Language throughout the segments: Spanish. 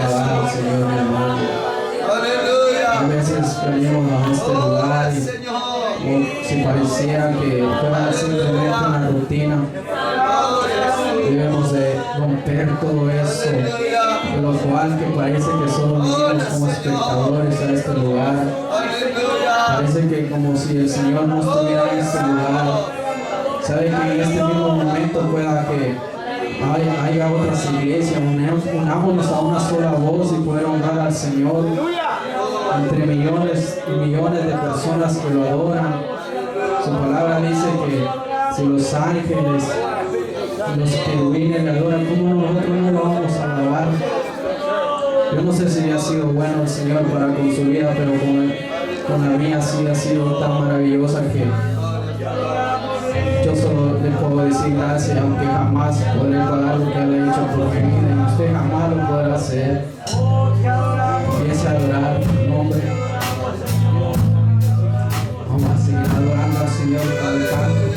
Alabanza quisiera que fuera simplemente una rutina. Debemos de romper todo eso, lo cual que parece que solo venimos como espectadores a este lugar. Parece que como si el Señor no estuviera en este lugar. Sabe que en este mismo momento pueda que haya otras iglesias, unámonos a una sola voz y poder honrar al Señor entre millones y millones de personas que lo adoran. Su palabra dice que si los ángeles y los querubines le adoran, ¿cómo nosotros no lo vamos a alabar? Yo no sé si ha sido bueno el Señor para con su vida, pero con la mía sí ha sido tan maravillosa que yo solo le puedo decir gracias, aunque jamás podré pagar lo que Él ha hecho por mi vida, y usted jamás lo podrá hacer. Empiece a adorar su nombre. Vamos a seguir adorando al Señor con el canto.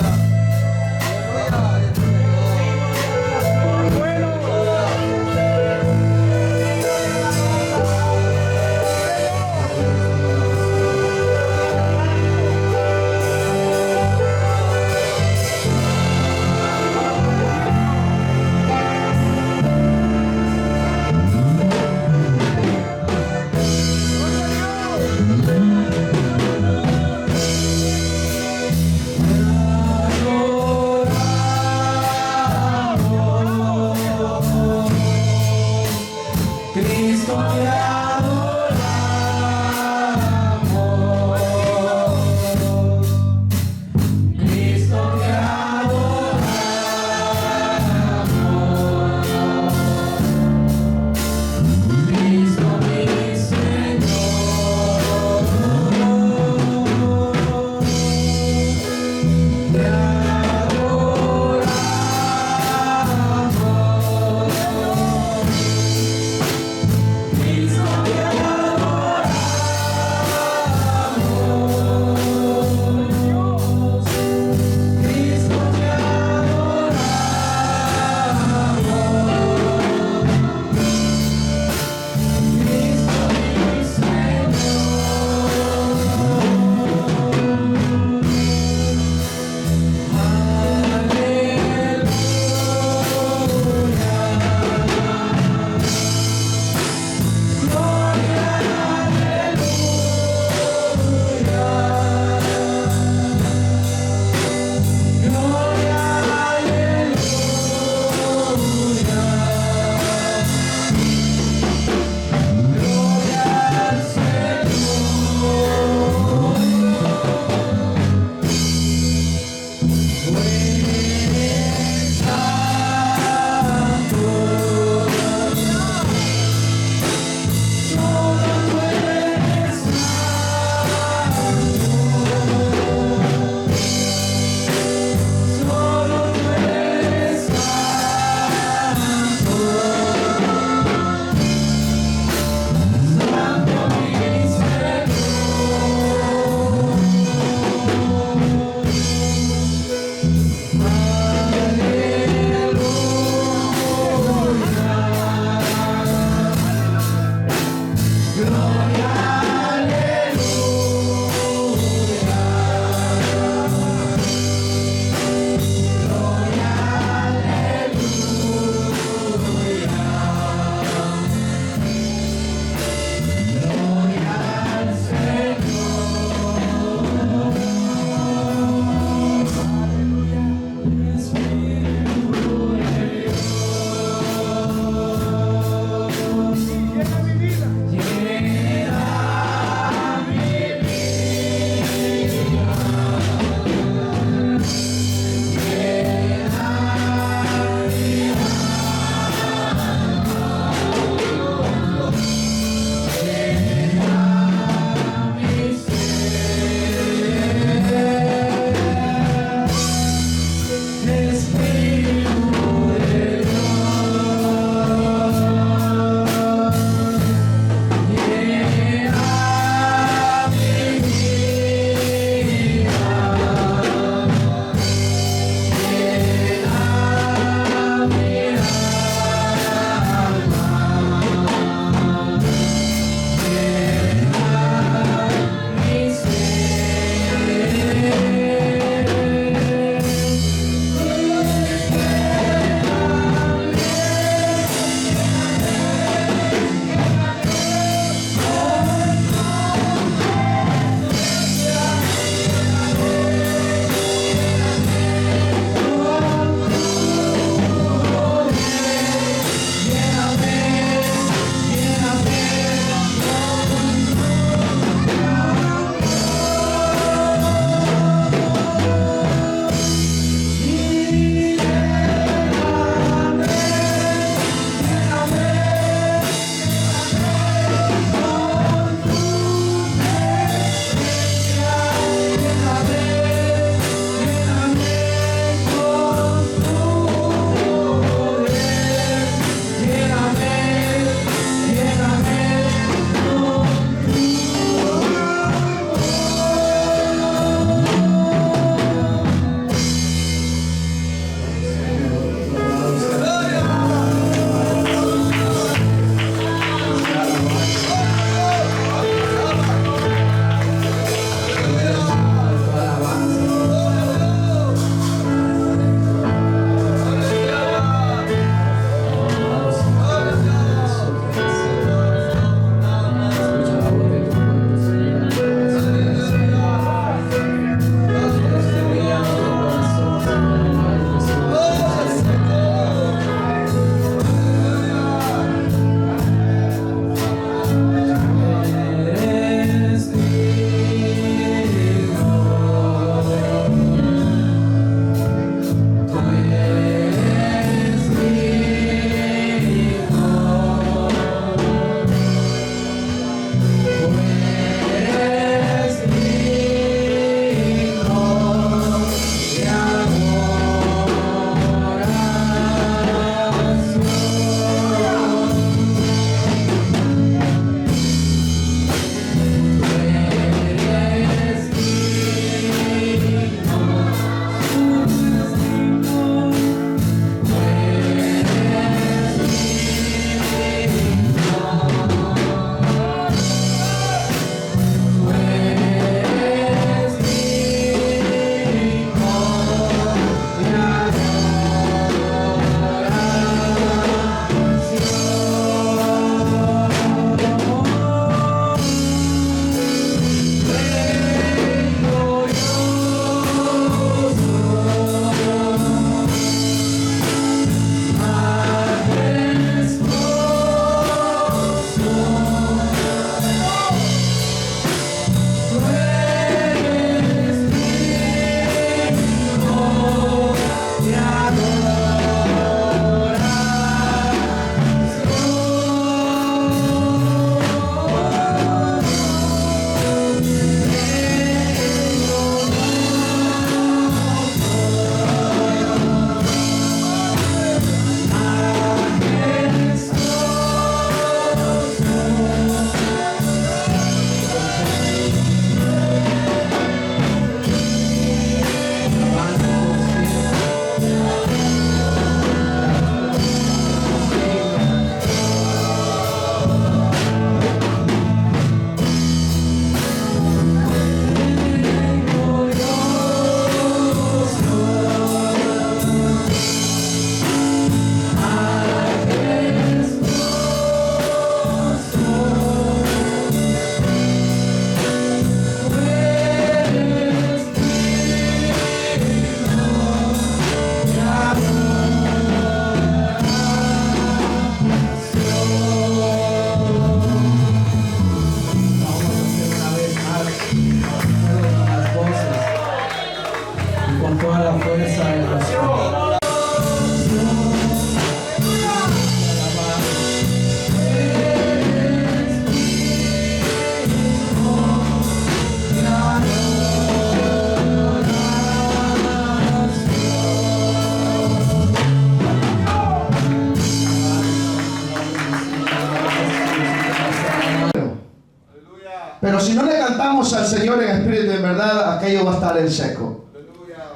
Pero si no le cantamos al Señor en espíritu y en verdad, aquello va a estar en seco.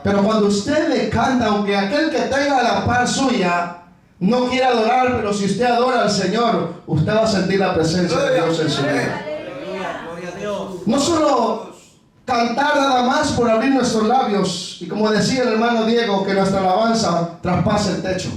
Pero cuando usted le canta, aunque aquel que tenga la par suya no quiera adorar, pero si usted adora al Señor, usted va a sentir la presencia de Dios en su vida. No solo cantar nada más por abrir nuestros labios, y como decía el hermano Diego, que nuestra alabanza traspase el techo.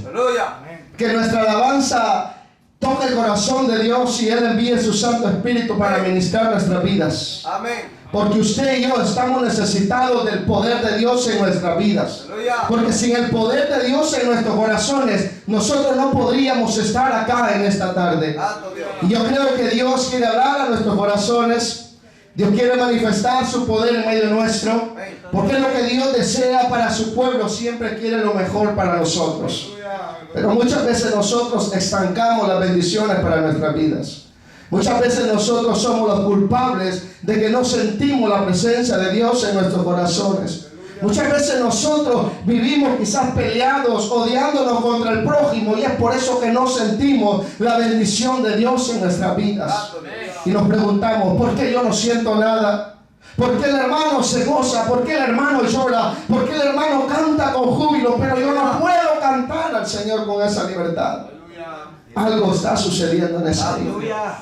Que nuestra alabanza toque el corazón de Dios y Él envíe su Santo Espíritu para ministrar nuestras vidas. Amén. Porque usted y yo estamos necesitados del poder de Dios en nuestras vidas. Porque sin el poder de Dios en nuestros corazones, nosotros no podríamos estar acá en esta tarde. Y yo creo que Dios quiere hablar a nuestros corazones. Dios quiere manifestar su poder en medio nuestro. Porque es lo que Dios desea para su pueblo. Siempre quiere lo mejor para nosotros. Pero muchas veces nosotros estancamos las bendiciones para nuestras vidas. Muchas veces nosotros somos los culpables de que no sentimos la presencia de Dios en nuestros corazones. Muchas veces nosotros vivimos quizás peleados, odiándonos contra el prójimo, y es por eso que no sentimos la bendición de Dios en nuestras vidas. Y nos preguntamos, ¿por qué yo no siento nada? ¿Por qué el hermano se goza? ¿Por qué el hermano llora? ¿Por qué el hermano canta con júbilo? Pero yo no puedo cantar al Señor con esa libertad. Algo está sucediendo en esa vida.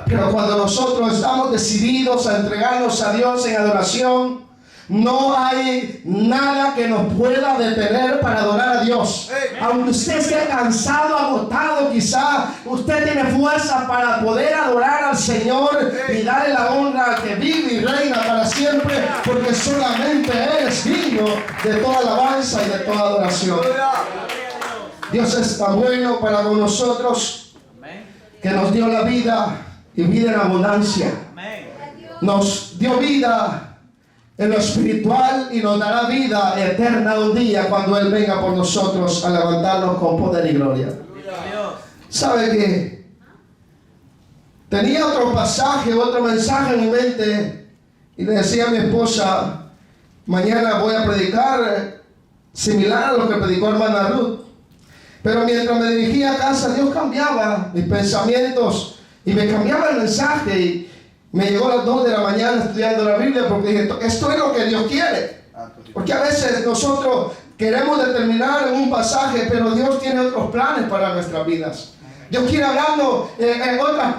Pero cuando nosotros estamos decididos a entregarnos a Dios en adoración, no hay nada que nos pueda detener para adorar a Dios. Aunque usted esté cansado, agotado, quizá usted tiene fuerza para poder adorar al Señor y darle la honra que vive y reina para siempre, porque solamente Él es digno de toda alabanza y de toda adoración. Dios es tan bueno para con nosotros, que nos dio la vida y vida en abundancia. Nos dio vida en lo espiritual y nos dará vida eterna un día cuando Él venga por nosotros a levantarnos con poder y gloria. ¿Sabe qué? Tenía otro pasaje, otro mensaje en mi mente, y le decía a mi esposa, mañana voy a predicar similar a lo que predicó hermana Ruth. Pero mientras me dirigía a casa, Dios cambiaba mis pensamientos y me cambiaba el mensaje, y me llegó a las 2 de la mañana estudiando la Biblia, porque dije, esto es lo que Dios quiere. Porque a veces nosotros queremos determinar un pasaje, pero Dios tiene otros planes para nuestras vidas. Dios quiere hablarnos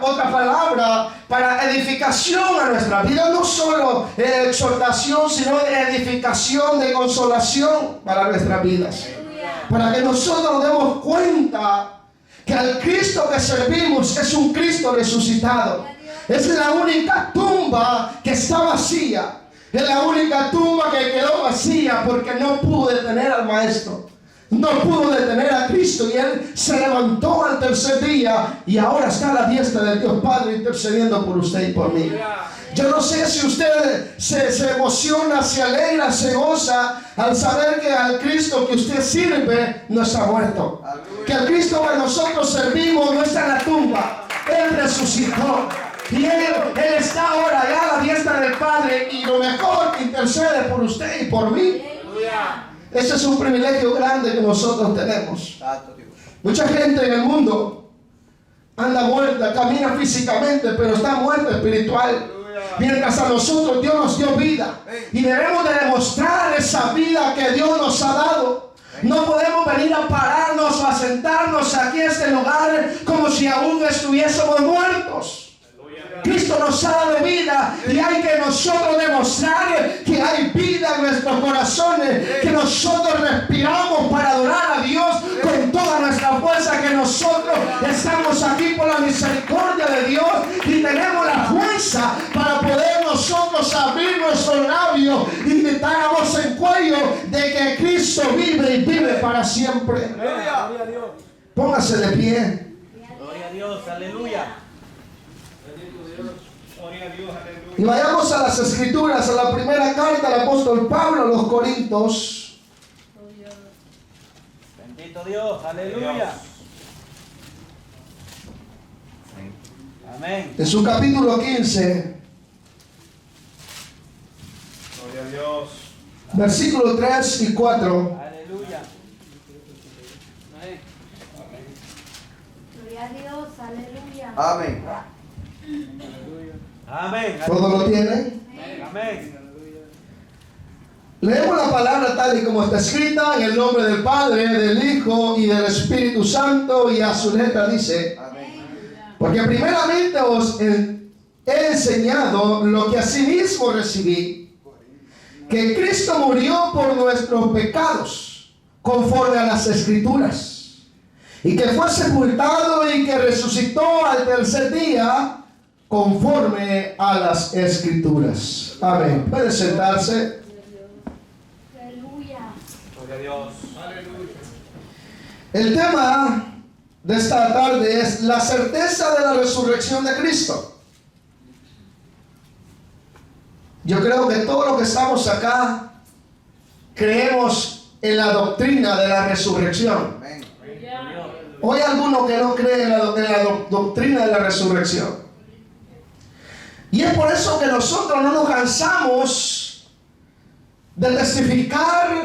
otra palabra para edificación a nuestra vida, no solo exhortación, sino edificación, de consolación para nuestras vidas. Para que nosotros nos demos cuenta que al Cristo que servimos es un Cristo resucitado. Es la única tumba que está vacía. Es la única tumba que quedó vacía porque no pudo detener al Maestro. No pudo detener a Cristo, y Él se levantó al tercer día y ahora está a la diestra del Dios Padre intercediendo por usted y por mí. Yo no sé si usted se emociona, se alegra, se goza al saber que al Cristo que usted sirve no está muerto. Que al Cristo que nosotros servimos no está en la tumba. Él resucitó. Y Él está ahora allá a la diestra del Padre, y lo mejor, intercede por usted y por mí. Ese es un privilegio grande que nosotros tenemos. Mucha gente en el mundo anda muerta, camina físicamente, pero está muerta espiritual. Mientras a nosotros Dios nos dio vida, y debemos de demostrar esa vida que Dios nos ha dado. No podemos venir a pararnos o a sentarnos aquí en este lugar como si aún estuviésemos muertos. Cristo nos ha dado vida, y hay que nosotros demostrar que hay vida en nuestros corazones, que nosotros respiramos para adorar a Dios con toda nuestra fuerza, que nosotros estamos aquí por la misericordia de Dios y tenemos la fuerza para poder nosotros abrir nuestros labios y gritar a voz en cuello de que Cristo vive y vive para siempre. Póngase de pie. Gloria a Dios, aleluya. Y vayamos a las Escrituras, a la primera carta del apóstol Pablo a los Corintios. Bendito Dios, aleluya. Amén. En su capítulo 15, Gloria a Dios. versículos 3 y 4. Aleluya. Gloria a Dios, aleluya. Amén. Amén. ¿Todo lo tienen? Amén. Leemos la palabra tal y como está escrita en el nombre del Padre, del Hijo y del Espíritu Santo, y a su letra dice: porque primeramente os he enseñado lo que asimismo recibí, que Cristo murió por nuestros pecados, conforme a las Escrituras, y que fue sepultado y que resucitó al tercer día, conforme a las Escrituras. Amén. Puede sentarse. Gloria a Dios. El tema de esta tarde es la certeza de la resurrección de Cristo. Yo creo que todos los que estamos acá creemos en la doctrina de la resurrección. Hoy hay algunos que no creen en la doctrina de la resurrección. Y es por eso que nosotros no nos cansamos de testificar,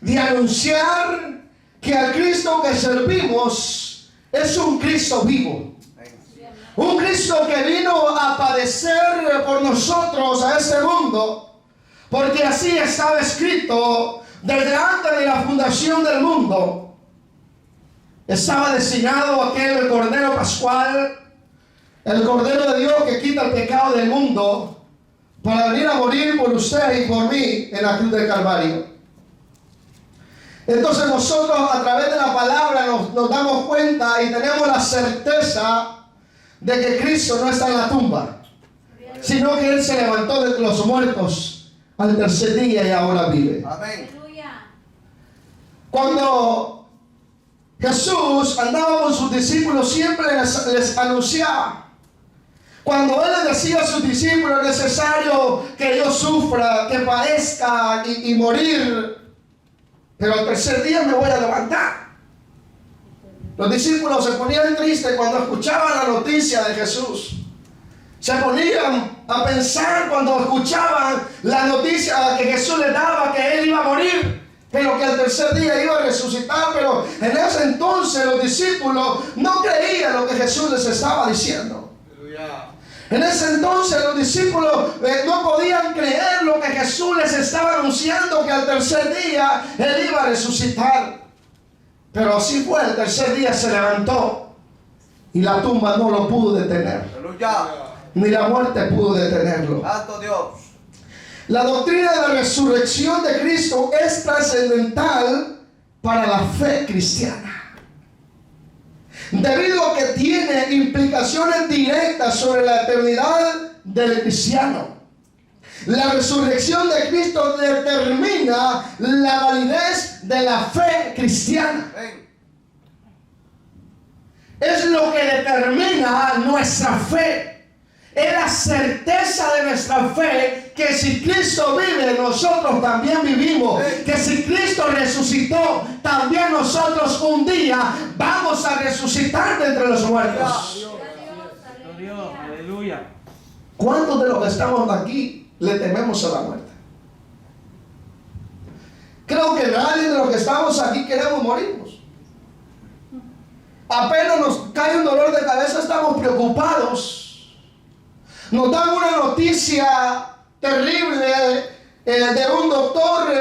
de anunciar que al Cristo que servimos es un Cristo vivo. Un Cristo que vino a padecer por nosotros a este mundo, porque así estaba escrito desde antes de la fundación del mundo. Estaba destinado aquel Cordero Pascual, el Cordero de Dios que quita el pecado del mundo, para venir a morir por usted y por mí en la cruz del Calvario. Entonces nosotros a través de la palabra nos damos cuenta y tenemos la certeza de que Cristo no está en la tumba, sino que Él se levantó de los muertos al tercer día y ahora vive. Amén. Cuando Jesús andaba con sus discípulos, siempre les anunciaba. Cuando Él les decía a sus discípulos: es necesario que yo sufra, que padezca y morir, pero al tercer día me voy a levantar. Los discípulos se ponían tristes cuando escuchaban la noticia de Jesús. Se ponían a pensar cuando escuchaban la noticia que Jesús les daba, que Él iba a morir, pero que al tercer día iba a resucitar. Pero en ese entonces los discípulos no creían lo que Jesús les estaba diciendo. En ese entonces los discípulos no podían creer lo que Jesús les estaba anunciando, que al tercer día Él iba a resucitar. Pero así fue, el tercer día se levantó y la tumba no lo pudo detener. ¡Aleluya! Ni la muerte pudo detenerlo. ¡Santo Dios! La doctrina de la resurrección de Cristo es trascendental para la fe cristiana, debido a que tiene implicaciones directas sobre la eternidad del cristiano. La resurrección de Cristo determina la validez de la fe cristiana. Es lo que determina nuestra fe. Es la certeza de nuestra fe que si Cristo vive, nosotros también vivimos. Que si Cristo resucitó, también nosotros un día vamos a resucitar de entre los muertos. Dios, aleluya. ¿Cuántos de los que estamos aquí le tememos a la muerte? Creo que nadie de los que estamos aquí queremos morirnos. Apenas nos cae un dolor de cabeza, estamos preocupados. Nos dan una noticia terrible de un doctor,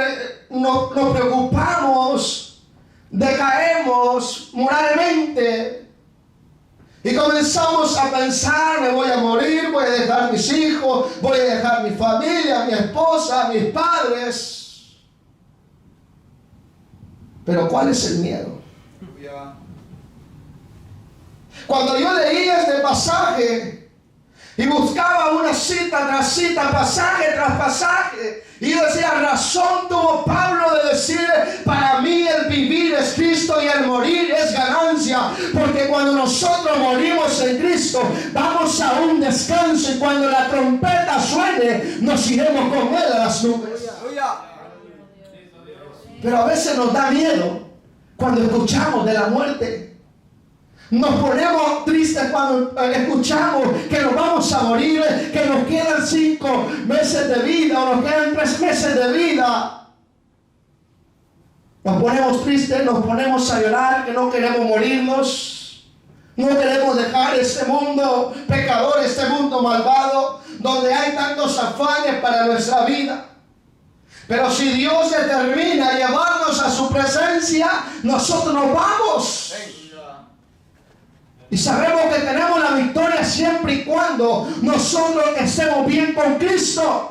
nos preocupamos, decaemos moralmente y comenzamos a pensar: me voy a morir, voy a dejar mis hijos, voy a dejar mi familia, mi esposa, mis padres. Pero ¿cuál es el miedo? Cuando yo leía este pasaje y buscaba una cita tras cita, pasaje tras pasaje, y yo decía: razón tuvo Pablo de decir: para mí el vivir es Cristo y el morir es ganancia, porque cuando nosotros morimos en Cristo vamos a un descanso, y cuando la trompeta suene nos iremos con Él a las nubes. Pero a veces nos da miedo cuando escuchamos de la muerte. Nos ponemos tristes cuando escuchamos que nos vamos a morir, que nos quedan 5 meses de vida o nos quedan 3 meses de vida. Nos ponemos tristes, nos ponemos a llorar, que no queremos morirnos. No queremos dejar este mundo pecador, este mundo malvado, donde hay tantos afanes para nuestra vida. Pero si Dios determina llevarnos a su presencia, nosotros nos vamos. Y sabemos que tenemos la victoria siempre y cuando nosotros estemos bien con Cristo.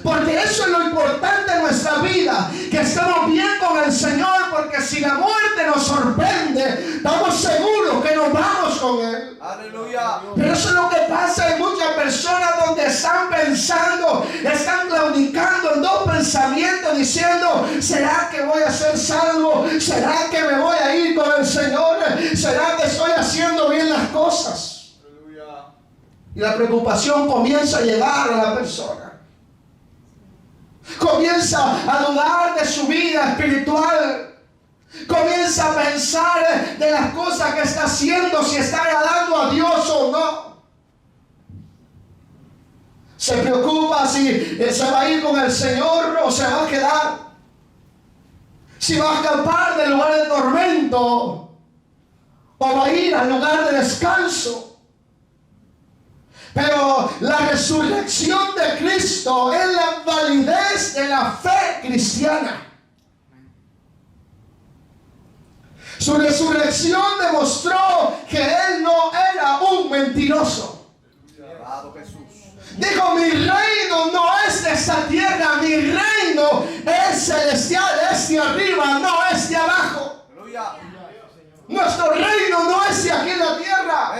Porque eso es lo importante en nuestra vida, que estemos bien con el Señor, porque si la muerte nos sorprende, estamos seguros que nos vamos con Él. Aleluya. Pero eso es lo que pasa en muchas personas, donde están pensando, están claudicando en dos pensamientos, diciendo: ¿será que voy a ser salvo? ¿Será que me voy a ir con el Señor? ¿Será que estoy haciendo bien las cosas? Aleluya. Y la preocupación comienza a llegar a la persona. Comienza a dudar de su vida espiritual. Comienza a pensar de las cosas que está haciendo, si está agradando a Dios o no. Se preocupa si se va a ir con el Señor o se va a quedar. Si va a escapar del lugar de tormento o va a ir al lugar de descanso. Pero la resurrección de Cristo es la validez de la fe cristiana. Su resurrección demostró que Él no era un mentiroso. Dijo: mi reino no es de esta tierra, mi reino es celestial, es de arriba, no es de abajo. Nuestro reino no es de aquí en la tierra.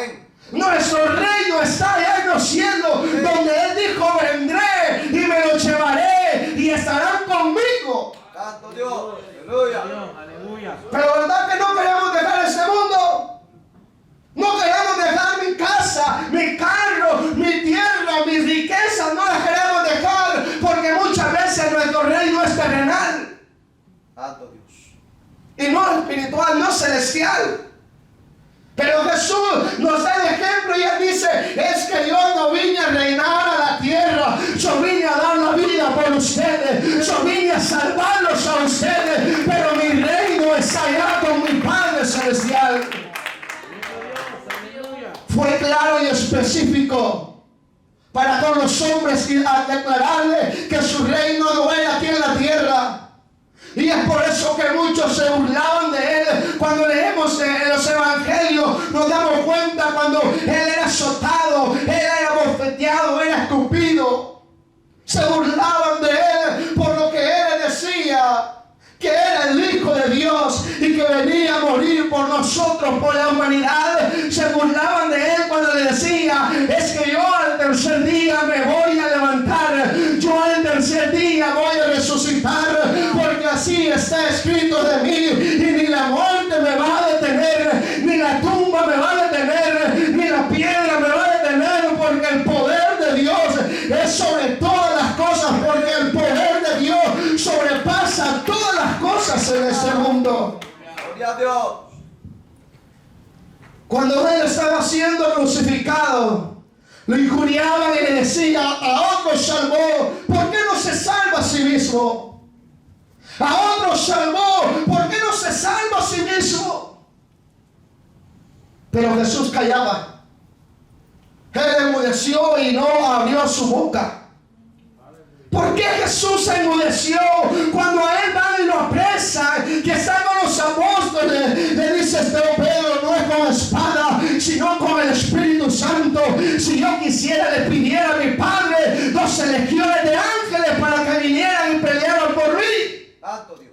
Nuestro reino está allá en los cielos, donde Él dijo: vendré y me lo llevaré y estarán conmigo. Santo Dios. Aleluya. Aleluya. Pero ¿verdad que no queremos dejar este mundo? No queremos dejar mi casa, mi carro, mi tierra, mis riquezas. No las queremos dejar, porque muchas veces nuestro reino es terrenal. Santo Dios. Y no espiritual, no celestial. Pero Jesús nos da el ejemplo y Él dice: es que yo no vine a reinar a la tierra, yo vine a dar la vida por ustedes, yo vine a salvarlos a ustedes, pero mi reino está allá con mi Padre Celestial. Fue claro y específico para con los hombres a declararle que su reino no era aquí en la tierra. Y es por eso que muchos se burlaban de Él. Cuando leemos en los evangelios, nos damos cuenta cuando Él era azotado, Él era bofeteado, era escupido. Se burlaban de Él por lo que Él decía, que era el Hijo de Dios y que venía a morir por nosotros, por la humanidad. Se burlaban de Él cuando le decía: es que yo al tercer día me voy a levantar, yo al tercer día voy a resucitar, porque así está escrito de mí, y ni la muerte me va a detener, ni la tumba me va a detener, ni la piedra me va a detener, porque el poder de Dios es sobre todas las cosas, porque el poder de Dios sobrepasa todas las cosas en este mundo. Gloria a Dios. Cuando Él estaba siendo crucificado, lo injuriaban y le decían: a otro salvó, ¿por qué no se salva a sí mismo? A otro salvó, ¿por qué no se salva a sí mismo? Pero Jesús callaba. Él enmudeció y no abrió su boca. ¿Por qué Jesús se enmudeció? Cuando a Él van y lo apresan, que están con los apóstoles, le dice: Pedro, no es con espada, sino con el Espíritu Santo. Si yo quisiera, le pidiera a mi Padre 12 legiones de ángeles para que vinieran y pelearan por mí. Santo Dios.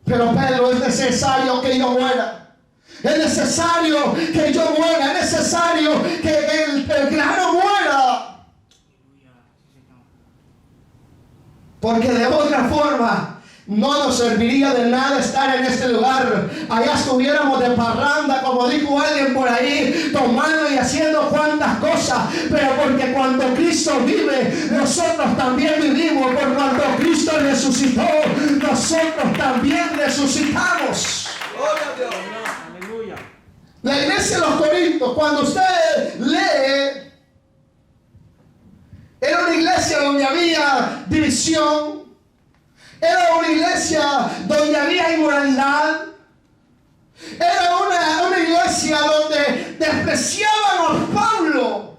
Pero Pedro, es necesario que yo muera. Es necesario que yo muera. Es necesario que el grano muera. Porque de otra forma no nos serviría de nada estar en este lugar. Allá estuviéramos de parranda, como dijo alguien por ahí, tomando y haciendo cuantas cosas. Pero porque cuando Cristo vive, nosotros también vivimos. Por cuando Cristo resucitó, nosotros también resucitamos. Gloria a Dios. Aleluya. La iglesia de los Corintios, cuando usted lee, era una iglesia donde había división. Era una iglesia donde había inmoralidad. Era una iglesia iglesia donde despreciaban a Pablo.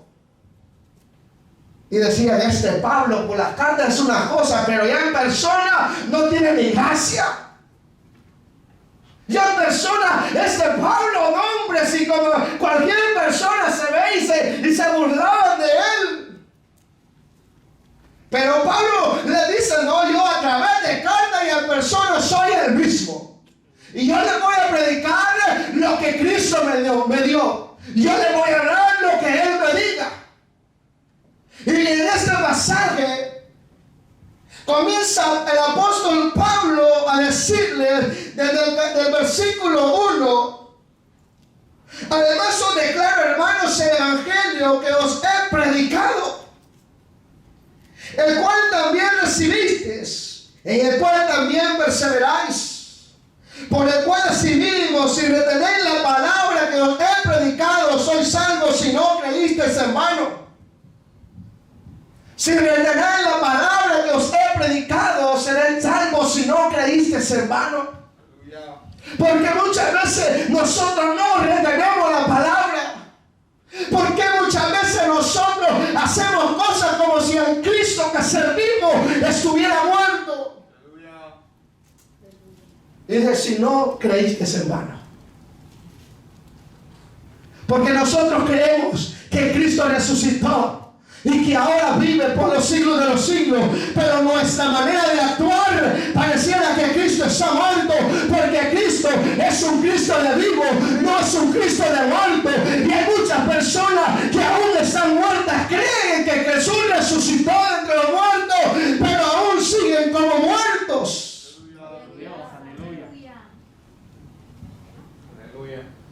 Y decían, este Pablo por la carta es una cosa, pero ya en persona no tiene ni gracia. Ya en persona, este Pablo, no, hombre, si como cualquier persona se ve y se burlaban de él. Pero Pablo le dice, no, yo a través de carta y en persona soy el mismo. Y yo le voy a predicar lo que Cristo me dio. Yo le voy a dar lo que Él me diga. Y en este pasaje comienza el apóstol Pablo a decirle desde el versículo 1: además os declaro, hermanos, el evangelio que os he predicado, el cual también recibisteis, en el cual también perseveráis, por el cual asimismo, si retenéis la palabra que os he predicado, sois salvos si no creísteis en vano. Si retenéis la palabra que os he predicado, seréis salvos si no creísteis en vano. Porque muchas veces nosotros no retenemos la palabra. Porque muchas veces nosotros hacemos cosas como si el Cristo que servimos estuviera muerto. Y dice, si no creísteis en vano. Porque nosotros creemos que Cristo resucitó y que ahora vive por los siglos de los siglos, pero nuestra manera de actuar pareciera que Cristo está muerto, porque Cristo es un Cristo de vivo, no es un Cristo de muerto. Y hay muchas personas que aún están muertas, creen que Jesús resucitó de entre los muertos, pero aún siguen como muertos.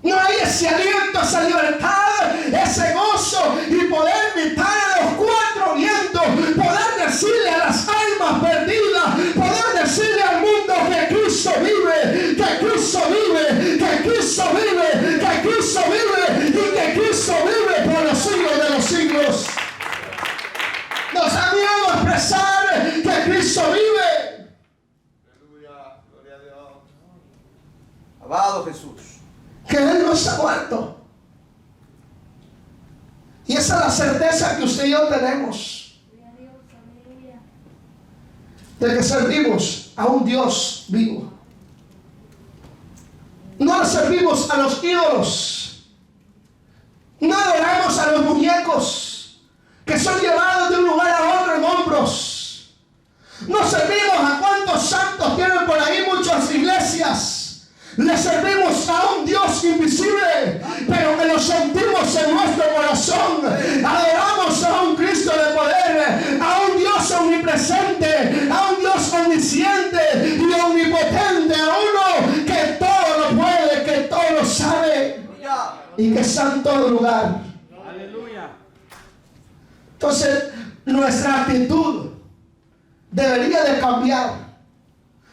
No hay ese aliento, esa libertad, ese gozo y poder gritar a los cuatro vientos, poder decirle a las almas perdidas, poder decirle al mundo que Cristo vive, que Cristo vive, que Cristo vive, que Cristo vive y que Cristo vive por los siglos de los siglos. Nos da miedo expresar que Cristo vive. Aleluya, gloria a Dios. Alabado Jesús. Que Él no está muerto. Y esa es la certeza que usted y yo tenemos, de que servimos a un Dios vivo. No le servimos a los ídolos, no adoramos a los muñecos que son llevados de un lugar a otro en hombros. No servimos a cuantos santos tienen por ahí muchas iglesias. Le servimos a un Dios invisible, pero que lo sentimos en nuestro corazón. Adoramos a un Cristo de poder, a un Dios omnipresente, a un Dios omnisciente y omnipotente, a uno que todo lo puede, que todo lo sabe y que está en todo lugar. Aleluya. Entonces, nuestra actitud debería de cambiar.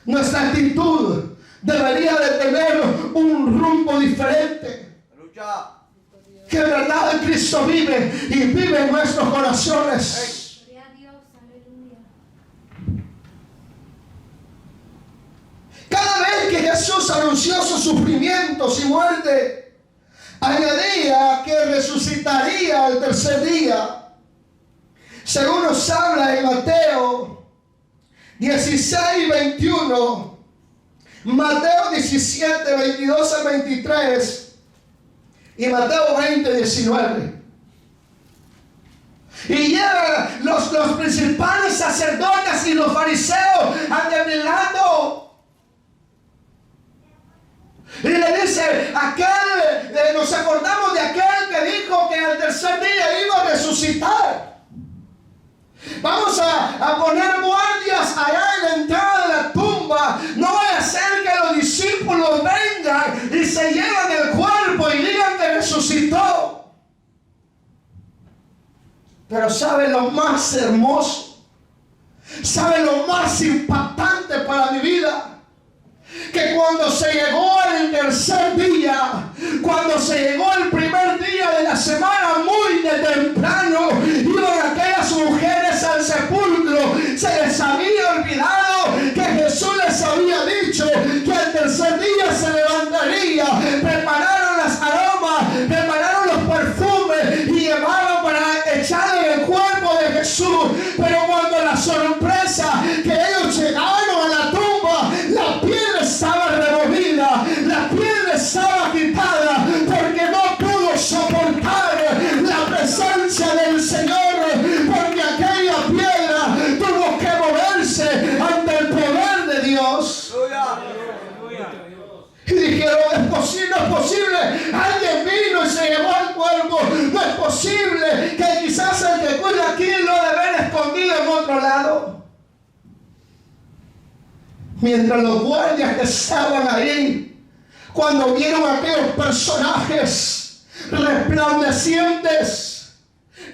Nuestra actitud debería de tener un rumbo diferente. Que en verdad Cristo vive y vive en nuestros corazones. Cada vez que Jesús anunció sus sufrimientos y muerte, añadía que resucitaría el tercer día. Según nos habla en Mateo 16:21, Mateo 17, 22 al 23 y Mateo 20, 19. Y llegan los principales sacerdotes y los fariseos ante Pilato. Y le dice, nos acordamos de aquel que dijo que al tercer día iba a resucitar. Vamos a poner guardias allá en la entrada de la tumba. No vaya a ser que los discípulos vengan y se lleven el cuerpo y digan que resucitó. Pero ¿sabe lo más hermoso? ¿Sabe lo más impactante para mi vida? Que cuando se llegó el tercer día, cuando se llegó el primer día de la semana, muy de temprano, iban aquellas mujeres al sepulcro. Se les había olvidado que Jesús les había dicho que el tercer día se levantaría. Prepararon las aromas no es posible. Alguien vino y se llevó el cuerpo. No es posible que quizás el que cuida aquí lo debe haber escondido en otro lado. Mientras los guardias que estaban ahí, cuando vieron a aquellos personajes resplandecientes,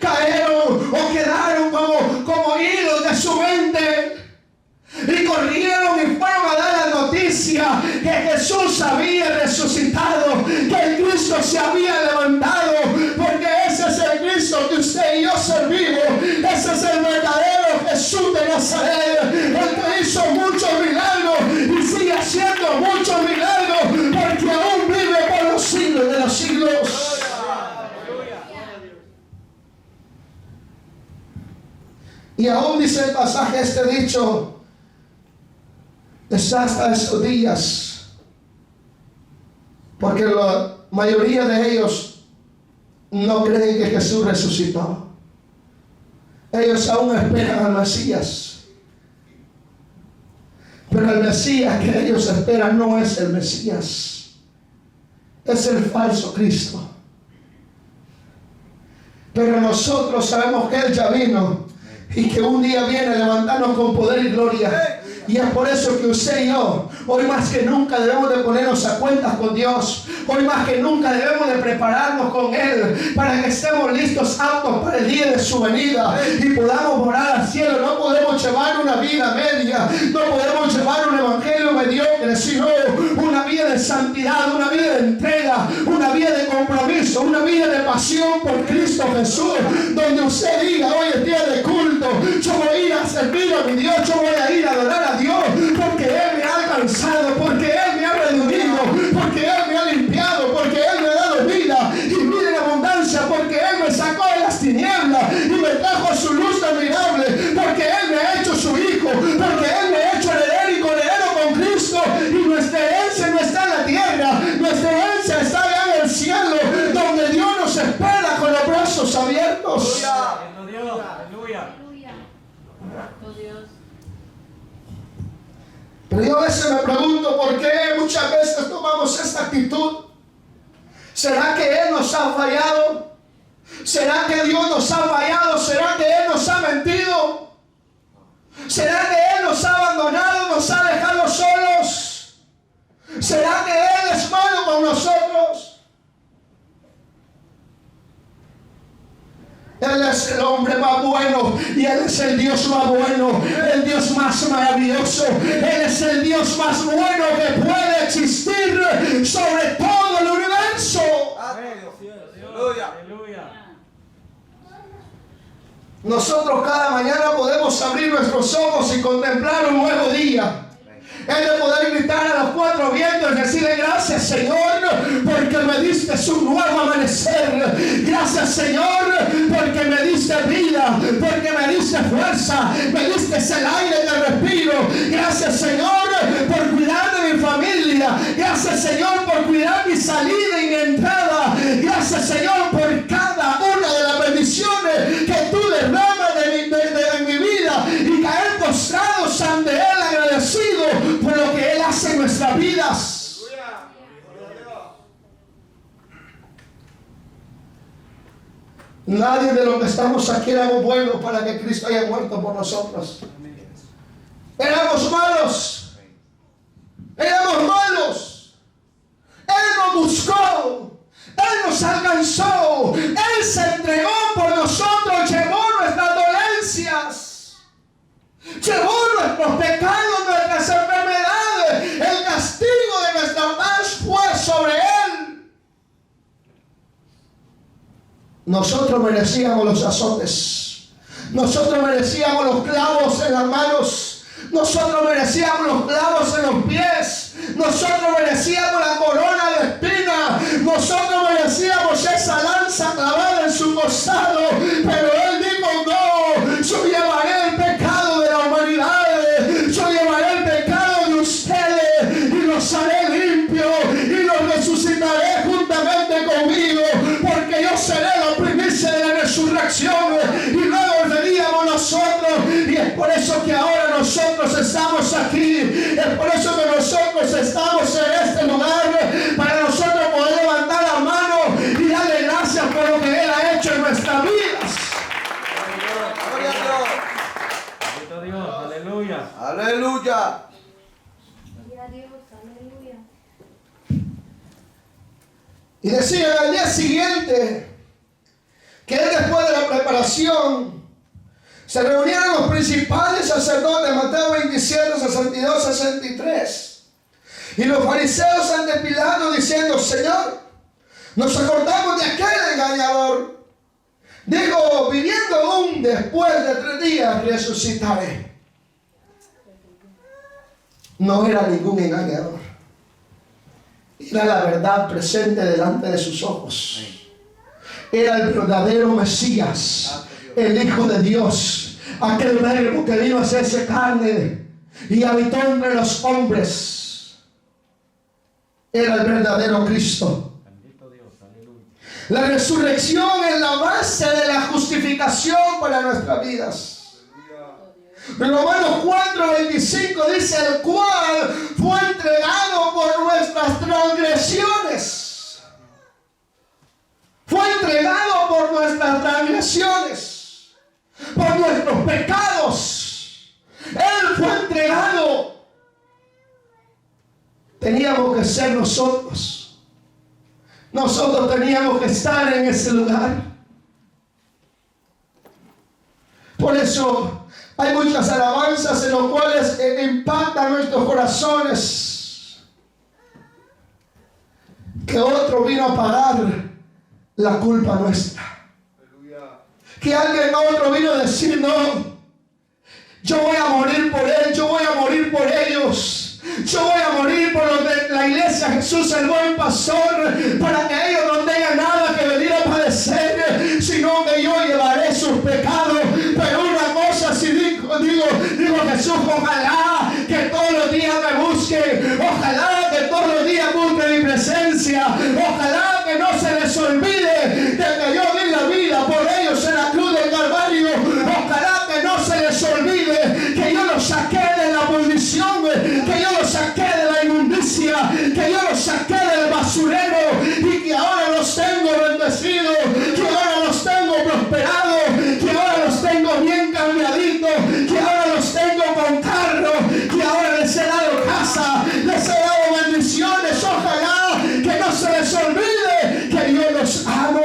cayeron o quedaron como hilos de su mente. Y corrieron y fueron a dar la noticia que Jesús había resucitado, que el Cristo se había levantado, porque ese es el Cristo que usted y yo servimos. Ese es el verdadero Jesús de Nazaret, el que hizo muchos milagros y sigue haciendo muchos milagros, porque aún vive por los siglos de los siglos. Y aún dice el pasaje, este dicho está hasta estos días, porque la mayoría de ellos no creen que Jesús resucitó. Ellos aún esperan al Mesías, pero el Mesías que ellos esperan no es el Mesías, es el falso Cristo. Pero nosotros sabemos que Él ya vino y que un día viene a levantarnos con poder y gloria. Y es por eso que usted y yo, hoy más que nunca debemos de ponernos a cuentas con Dios. Hoy más que nunca debemos de prepararnos con Él, para que estemos listos, aptos para el día de su venida y podamos morar al cielo. No podemos llevar una vida media, no podemos llevar un evangelio mediocre, sino una vida de santidad, una vida de entrega, una vida de compromiso, una vida de pasión por Cristo Jesús, donde usted diga: hoy es día de culto, yo voy a ir a servir a mi Dios, yo voy a ir a adorar a Dios, porque Él me ha alcanzado, porque Él me ha redimido, porque Él me ha limpiado, porque Él me ha dado vida y vida en abundancia, porque Él me sacó de las tinieblas y me trajo a su luz admirable, porque Él me ha hecho su hijo, porque Él me ha hecho heredero y coheredero con Cristo, y nuestra herencia no está en la tierra, nuestra herencia está allá en el cielo, donde Dios nos espera con los brazos abiertos. Aleluya. Pero yo a veces me pregunto por qué muchas veces tomamos esta actitud. ¿Será que Él nos ha fallado? ¿Será que Dios nos ha fallado? ¿Será que Él nos ha mentido? ¿Será que Él nos ha abandonado, nos ha dejado solos? ¿Será que Él es malo con nosotros? Él es el hombre más bueno y Él es el Dios más bueno, el Dios más maravilloso. Él es el Dios más bueno que puede existir sobre todo el universo. Aleluya. Nosotros cada mañana podemos abrir nuestros ojos y contemplar un nuevo día. Es de poder gritar a los cuatro vientos y decirle: gracias, Señor, porque me diste un nuevo amanecer. Gracias, Señor, porque me diste vida, porque me diste fuerza, me diste el aire que respiro. Gracias, Señor, por cuidar de mi familia. Gracias, Señor, por cuidar mi salida y mi entrada. Gracias, Señor, por cada una de las bendiciones que tú derramas en mi vida, y caer postrados ante Él agradecido por lo que Él hace en nuestras vidas. Nadie de los que estamos aquí éramos buenos para que Cristo haya muerto por nosotros. Éramos malos. Éramos malos. Él nos buscó. Él nos alcanzó. Él se entregó por nosotros. Llevó nuestras dolencias. Llevó nuestros pecados, nuestras enfermedades. El castigo de nuestra paz fue sobre Él. Nosotros merecíamos los azotes. Nosotros merecíamos los clavos en las manos. Nosotros merecíamos los clavos en los pies. Nosotros merecíamos la corona de espinas. Nosotros merecíamos esa lanza clavada en su costado. Pero Él dijo: no, yo llevaré el pecado de la humanidad. Yo llevaré el pecado de ustedes y los haré limpios y los resucitaré juntamente conmigo, porque yo seré la primicia de la resurrección y luego veríamos nosotros. Y es por eso que ahora nosotros estamos aquí, es por eso que nosotros estamos en este lugar, para nosotros poder Aleluya. Gloria a Dios, aleluya. Y decía al día siguiente que él, después de la preparación, se reunieron los principales sacerdotes, Mateo 27, 62, 63. Y los fariseos ante Pilato diciendo: Señor, nos acordamos de aquel engañador. Digo, viniendo aún después de 3 días resucitaré. No era ningún engañador. Era la verdad presente delante de sus ojos. Era el verdadero Mesías, el Hijo de Dios, aquel verbo que vino a hacerse carne y habitó entre los hombres. Era el verdadero Cristo. La resurrección es la base de la justificación para nuestras vidas. Romanos 4:25 dice: el cual fue entregado por nuestras transgresiones. Fue entregado por nuestras transgresiones, por nuestros pecados. Él fue entregado. Teníamos que ser nosotros. Nosotros teníamos que estar en ese lugar. Por eso hay muchas alabanzas en las cuales impactan nuestros corazones. Que otro vino a pagar la culpa nuestra. Que alguien otro vino a decir: no, yo voy a morir por él, yo voy a morir por ellos. Yo voy a morir por los de la iglesia Jesús el buen pastor, para que ellos no tengan nada que venir a padecer, sino que yo llevaré sus pecados. Pero una cosa sí digo Jesús: ojalá que todos los días me busquen, ojalá que todos los días busquen mi presencia, ojalá que no se les olvide de que yo di la vida por ellos en la cruz del Calvario, ojalá que no se les olvide que yo los saqué de la posición, que yo los saqué de la inmundicia, que yo los saqué del basurero y que ahora los tengo bendecidos, que ahora los tengo prosperados, que ahora los tengo bien cambiaditos, que ahora los tengo con carro, que ahora les he dado casa, les he dado bendiciones. Ojalá que no se les olvide que yo los amo.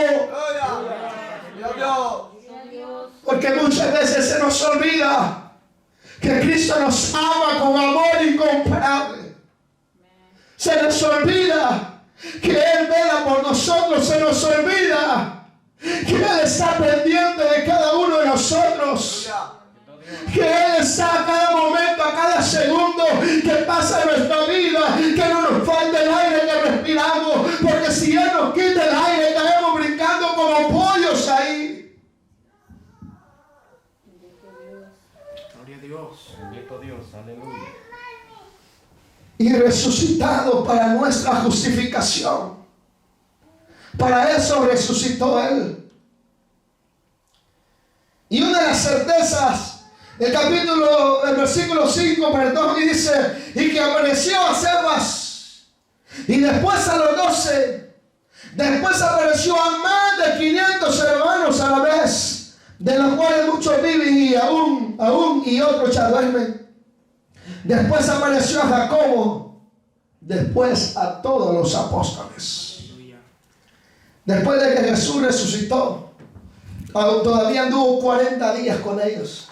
Porque muchas veces se nos olvida que Cristo nos ama con amor incomparable. Se nos olvida que Él vela por nosotros. Se nos olvida que Él está pendiente de cada uno de nosotros. Que Él está a cada momento, a cada segundo que pasa en nuestra vida. Que no nos falte el aire que respiramos. Porque si Él nos quita el aire, estaremos brincando como pollos ahí. Bendito Dios, aleluya. Y resucitado para nuestra justificación. Para eso resucitó Él. Y una de las certezas, el versículo 5, perdón, y dice: y que apareció a Cefas, y después a los 12, después apareció a más de 500 hermanos a la vez, de los cuales muchos viven y aún y otros ya duermen. Después apareció a Jacobo, después a todos los apóstoles. Después de que Jesús resucitó, todavía anduvo 40 días con ellos,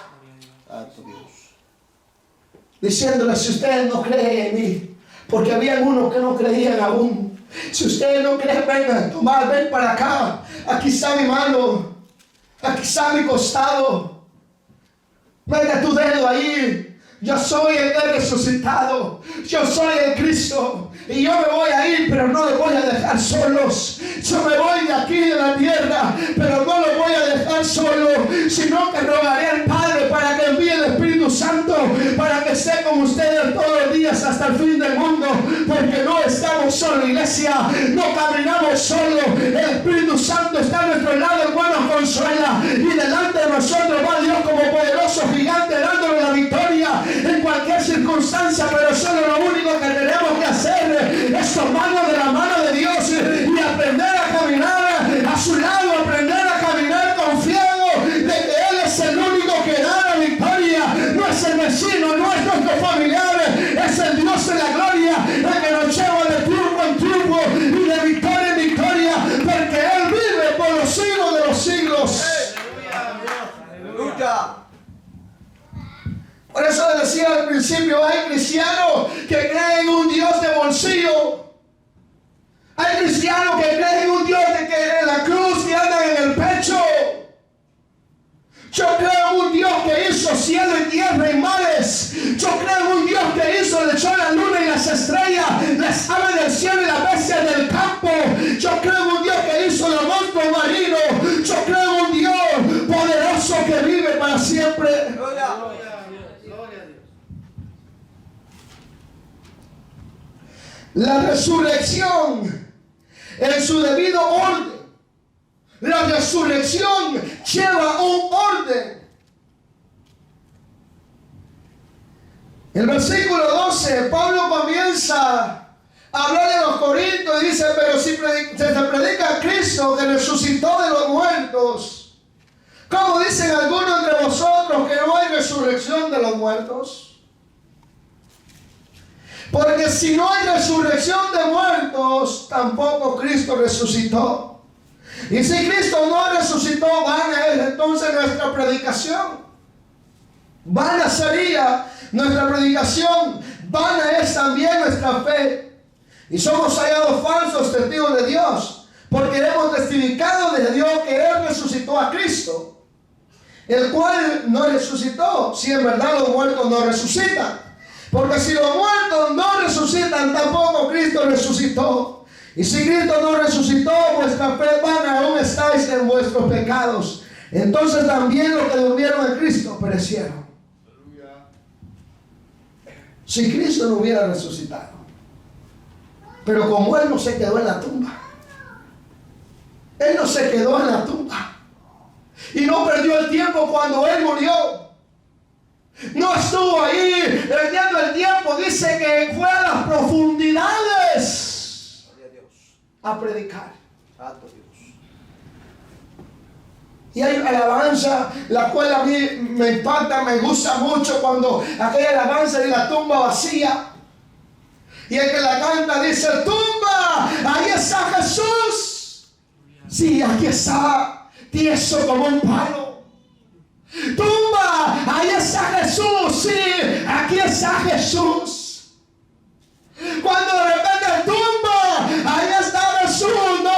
diciéndoles: si ustedes no creen en mí, porque había unos que no creían aún, si ustedes no creen, vengan, tomad, ven para acá, aquí está mi mano, aquí está mi costado, mete tu dedo ahí. Yo soy el que he resucitado. Yo soy el Cristo. Y yo me voy a ir, pero no los voy a dejar solos. Yo me voy de aquí de la tierra, pero no los voy a dejar solos, sino que rogaré al Padre para que envíe el Espíritu Santo, para que esté con ustedes todos los días hasta el fin del mundo. Porque no estamos solos, iglesia. No caminamos solos. El Espíritu Santo está a nuestro lado, el cual nos consuela. Y delante de nosotros va Dios como poderoso gigante, dándonos la victoria en cualquier circunstancia. Pero solo lo único que tenemos que hacer es tomarnos de la mano de Dios y aprender a caminar a su lado, aprender a caminar confiado de que Él es el único que da la victoria. No es el vecino, no es Aleluya. Por eso les decía al principio, hay cristianos que creen en un Dios de bolsillo. Hay cristianos que creen en un Dios de que en la cruz que andan en el pecho. Yo creo en un Dios que hizo cielo y tierra y mares. Yo creo en un Dios que hizo el sol, la luna y las estrellas, las aves del cielo y las bestias del campo. Yo creo en un Dios que hizo los monstruos marinos. Yo creo en un Dios poderoso que vive para siempre. Aleluya. La resurrección en su debido orden. La resurrección lleva un orden. El versículo 12, Pablo comienza a hablar de los corintios y dice, pero si se predica a Cristo que resucitó de los muertos, ¿cómo dicen algunos entre vosotros que no hay resurrección de los muertos? Porque si no hay resurrección de muertos, tampoco Cristo resucitó. Y si Cristo no resucitó, vana es entonces nuestra predicación. Vana sería nuestra predicación, vana es también nuestra fe. Y somos hallados falsos testigos de Dios, porque hemos testificado de Dios que Él resucitó a Cristo, el cual no resucitó, si en verdad los muertos no resucitan. Porque si los muertos no resucitan, tampoco Cristo resucitó. Y si Cristo no resucitó, vuestra fe vana, aún estáis en vuestros pecados. Entonces también los que durmieron en Cristo perecieron. Si Cristo no hubiera resucitado, pero como Él no se quedó en la tumba, Él no se quedó en la tumba y no perdió el tiempo cuando Él murió. No estuvo ahí perdiendo el tiempo. Dice que fue a las profundidades a predicar. Y hay alabanza, la cual a mí me impacta, me gusta mucho, cuando aquella alabanza de la tumba vacía. Y el que la canta dice, tumba, ahí está Jesús. Sí, aquí está, tieso como un palo. Tumba, ahí está Jesús. Sí, aquí está Jesús. Cuando de repente tumba, ahí está Jesús. No,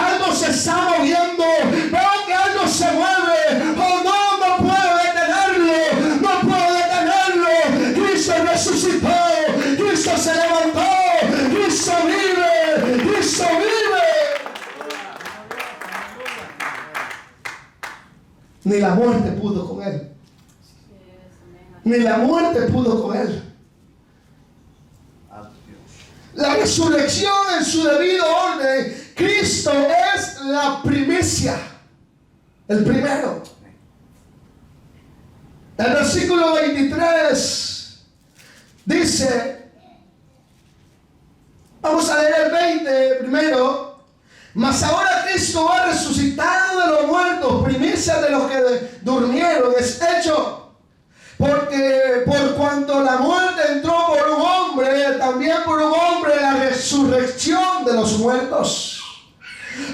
algo se está moviendo. Veo que algo se mueve. Oh no, no puedo detenerlo. No puedo detenerlo. Cristo resucitó. Cristo se levantó. Cristo vive. Cristo vive. Ni la muerte pudo con Él. Ni la muerte pudo con Él. La resurrección en su debido orden. Cristo es la primicia. El primero. El versículo 23 dice, vamos a leer el 20 primero. Mas ahora Cristo ha resucitado de los muertos, primicia de los que durmieron. Es hecho, porque por cuanto la muerte entró por un hombre, también por un hombre la resurrección de los muertos.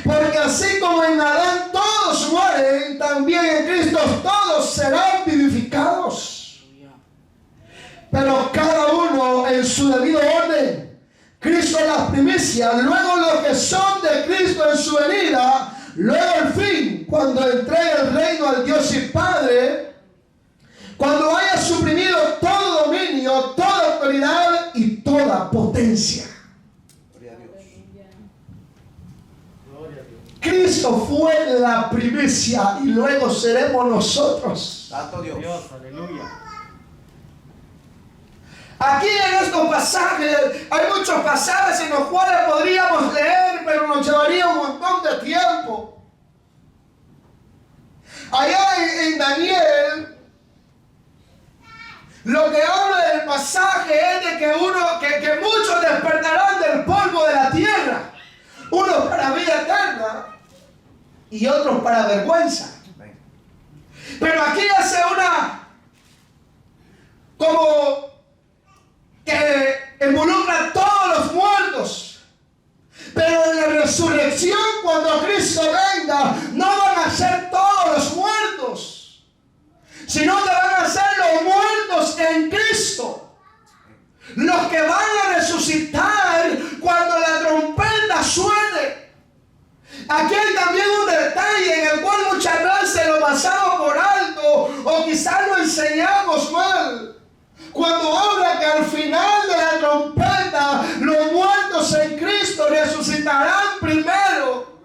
Porque así como en Adán todos mueren, también en Cristo todos serán vivificados. Pero cada uno en su debido orden. Cristo es la primicia, luego los que son de Cristo en su venida, luego el fin, cuando entregue el reino al Dios y Padre, cuando haya suprimido todo dominio, toda autoridad y toda potencia. Cristo fue la primicia y luego seremos nosotros. Santo Dios. Aleluya. Aquí en estos pasajes hay muchos pasajes en los cuales podríamos leer, pero nos llevaría un montón de tiempo. Allá en Daniel, lo que habla del pasaje es de que muchos despertarán del polvo de la tierra, unos para vida eterna y otros para vergüenza. Pero aquí hace como que involucra a todos los muertos. Pero en la resurrección, cuando Cristo venga, no van a ser todos los muertos. sino que van a ser los muertos en Cristo, los que van a resucitar cuando la trompeta suene. Aquí hay también un detalle en el cual muchas veces lo pasamos por alto o quizás lo enseñamos mal. Cuando habla que al final de la trompeta los muertos en Cristo resucitarán primero.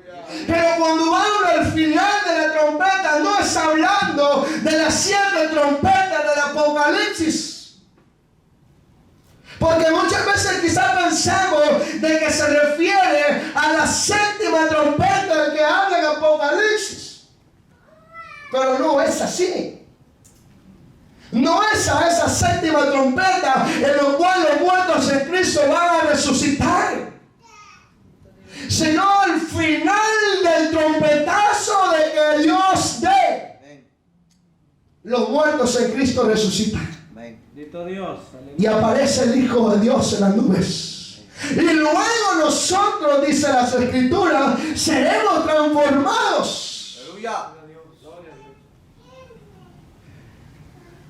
Pero cuando habla al final de la trompeta no está hablando de las 7 trompetas del Apocalipsis. Porque muchas veces quizás pensamos de que se refiere a la 7ª trompeta que habla en Apocalipsis. Pero no es así. No es a esa 7ª trompeta en la cual los muertos en Cristo van a resucitar, sino al final del trompetazo de que Dios dé, los muertos en Cristo resucitan. Bendito Dios. Y aparece el Hijo de Dios en las nubes. Y luego nosotros, dice las Escrituras, seremos transformados. Aleluya.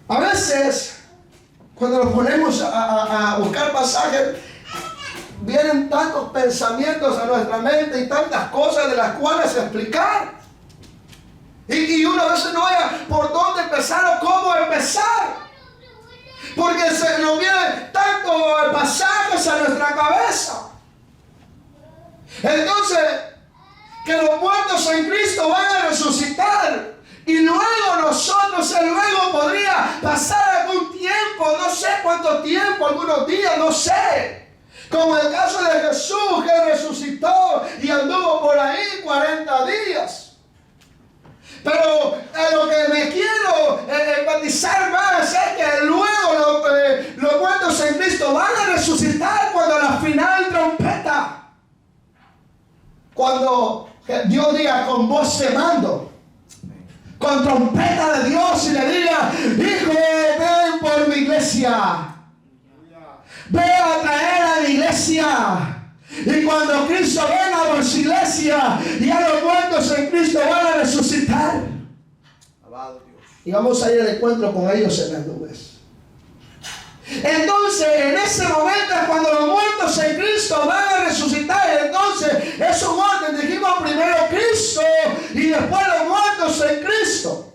A veces, cuando nos ponemos a buscar pasajes, vienen tantos pensamientos a nuestra mente y tantas cosas de las cuales explicar. Y uno a veces no sabe por dónde empezar o cómo empezar. Porque se nos vienen tantos pasajes a nuestra cabeza. Entonces, que los muertos en Cristo van a resucitar. Y luego nosotros, luego podría pasar algún tiempo, no sé cuánto tiempo, algunos días, no sé. Como el caso de Jesús, que resucitó y anduvo por ahí 40 días. Pero lo que me quiero enfatizar más es que luego los muertos en Cristo van a resucitar cuando la final trompeta. Cuando Dios diga con voz de mando, con trompeta de Dios, y le diga: Hijo, ven por mi iglesia. Ve a traer a la iglesia. Y cuando Cristo venga por su iglesia, ya los muertos en Cristo van a resucitar. Alabado Dios. Y vamos a ir al encuentro con ellos en las nubes. Entonces, en ese momento es cuando los muertos en Cristo van a resucitar. Entonces, esos muertos, dijimos primero Cristo y después los muertos en Cristo.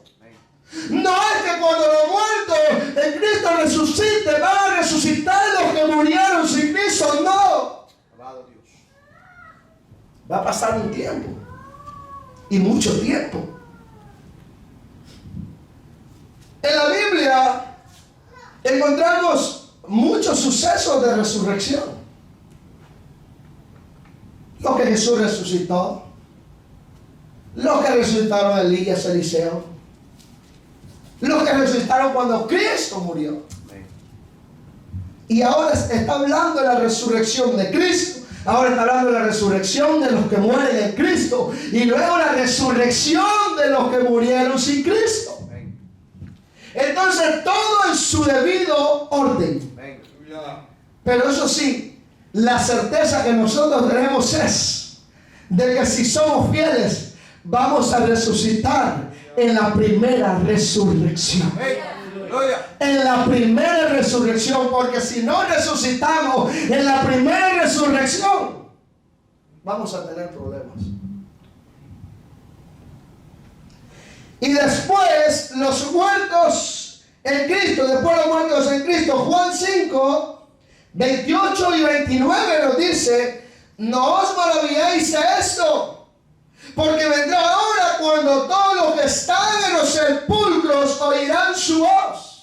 No es que cuando los muertos en Cristo resuciten, van a resucitar los que murieron sin Cristo. No. Alabado Dios. Va a pasar un tiempo. Y mucho tiempo. En la Biblia encontramos muchos sucesos de resurrección. Lo que Jesús resucitó, los que resucitaron Elías, Eliseo, los que resucitaron cuando Cristo murió. Y ahora está hablando de la resurrección de Cristo. Ahora está hablando de la resurrección de los que mueren en Cristo. Y luego la resurrección de los que murieron sin Cristo. Entonces todo en su debido orden. Pero eso sí, la certeza que nosotros tenemos es de que si somos fieles, vamos a resucitar en la primera resurrección. En la primera resurrección, porque si no resucitamos en la primera resurrección, vamos a tener problemas. Y después los muertos en Cristo, después los muertos en Cristo, Juan 5, 28 y 29 nos dice: no os maravilléis de esto, porque vendrá hora cuando todos los que están en los sepulcros oirán su voz.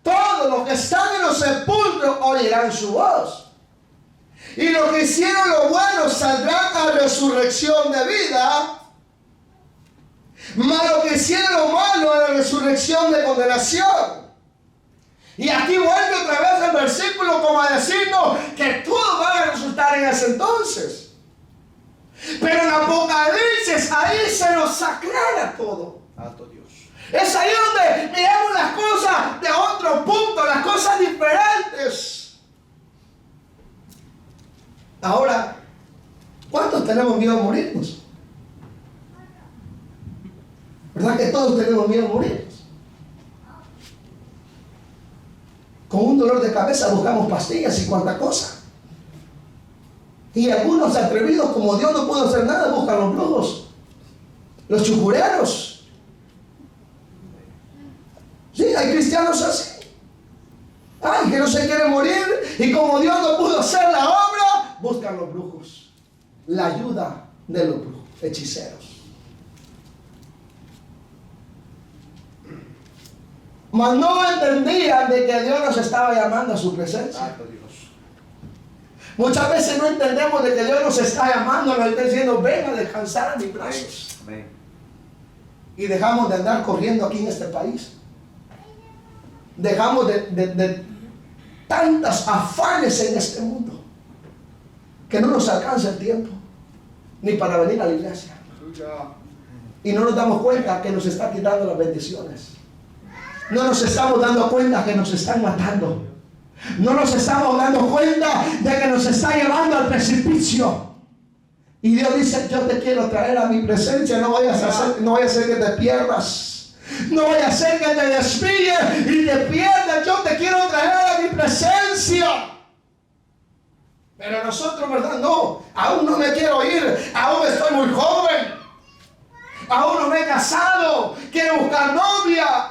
Todos los que están en los sepulcros oirán su voz. Y los que hicieron lo bueno saldrán a resurrección de vida, mas los que hicieron lo malo a la resurrección de condenación. Y aquí vuelve otra vez el versículo como a decirnos que todos van a resultar en ese entonces. Pero en Apocalipsis ahí se nos aclara todo. Santo Dios. Es ahí donde miramos las cosas de otro punto, las cosas diferentes. Ahora, ¿cuántos tenemos miedo a morirnos? ¿Verdad que todos tenemos miedo a morirnos? con un dolor de cabeza buscamos pastillas y cuanta cosa. Y algunos atrevidos, como Dios no puede hacer nada, buscan los brujos, los chucureros. Sí, hay cristianos así. Ay, que no se quiere morir, y como Dios no pudo hacer la obra, buscan los brujos, la ayuda de los brujos, hechiceros. Mas no entendían de que Dios nos estaba llamando a su presencia. Santo Dios. Muchas veces no entendemos de que Dios nos está llamando, nos está diciendo, ven a descansar a mis brazos. Amén. Y dejamos de andar corriendo aquí en este país. Dejamos de tantas afanes en este mundo que no nos alcanza el tiempo ni para venir a la iglesia. Y no nos damos cuenta que nos está quitando las bendiciones. No nos estamos dando cuenta que nos están matando. No nos estamos dando cuenta de que nos está llevando al precipicio. Y Dios dice, yo te quiero traer a mi presencia. No vaya a ser que te pierdas. No vaya a ser que te desvíes y te pierdas. Yo te quiero traer a mi presencia. Pero nosotros, ¿verdad? No, aún no me quiero ir. Aún estoy muy joven. Aún no me he casado. Quiero buscar novia.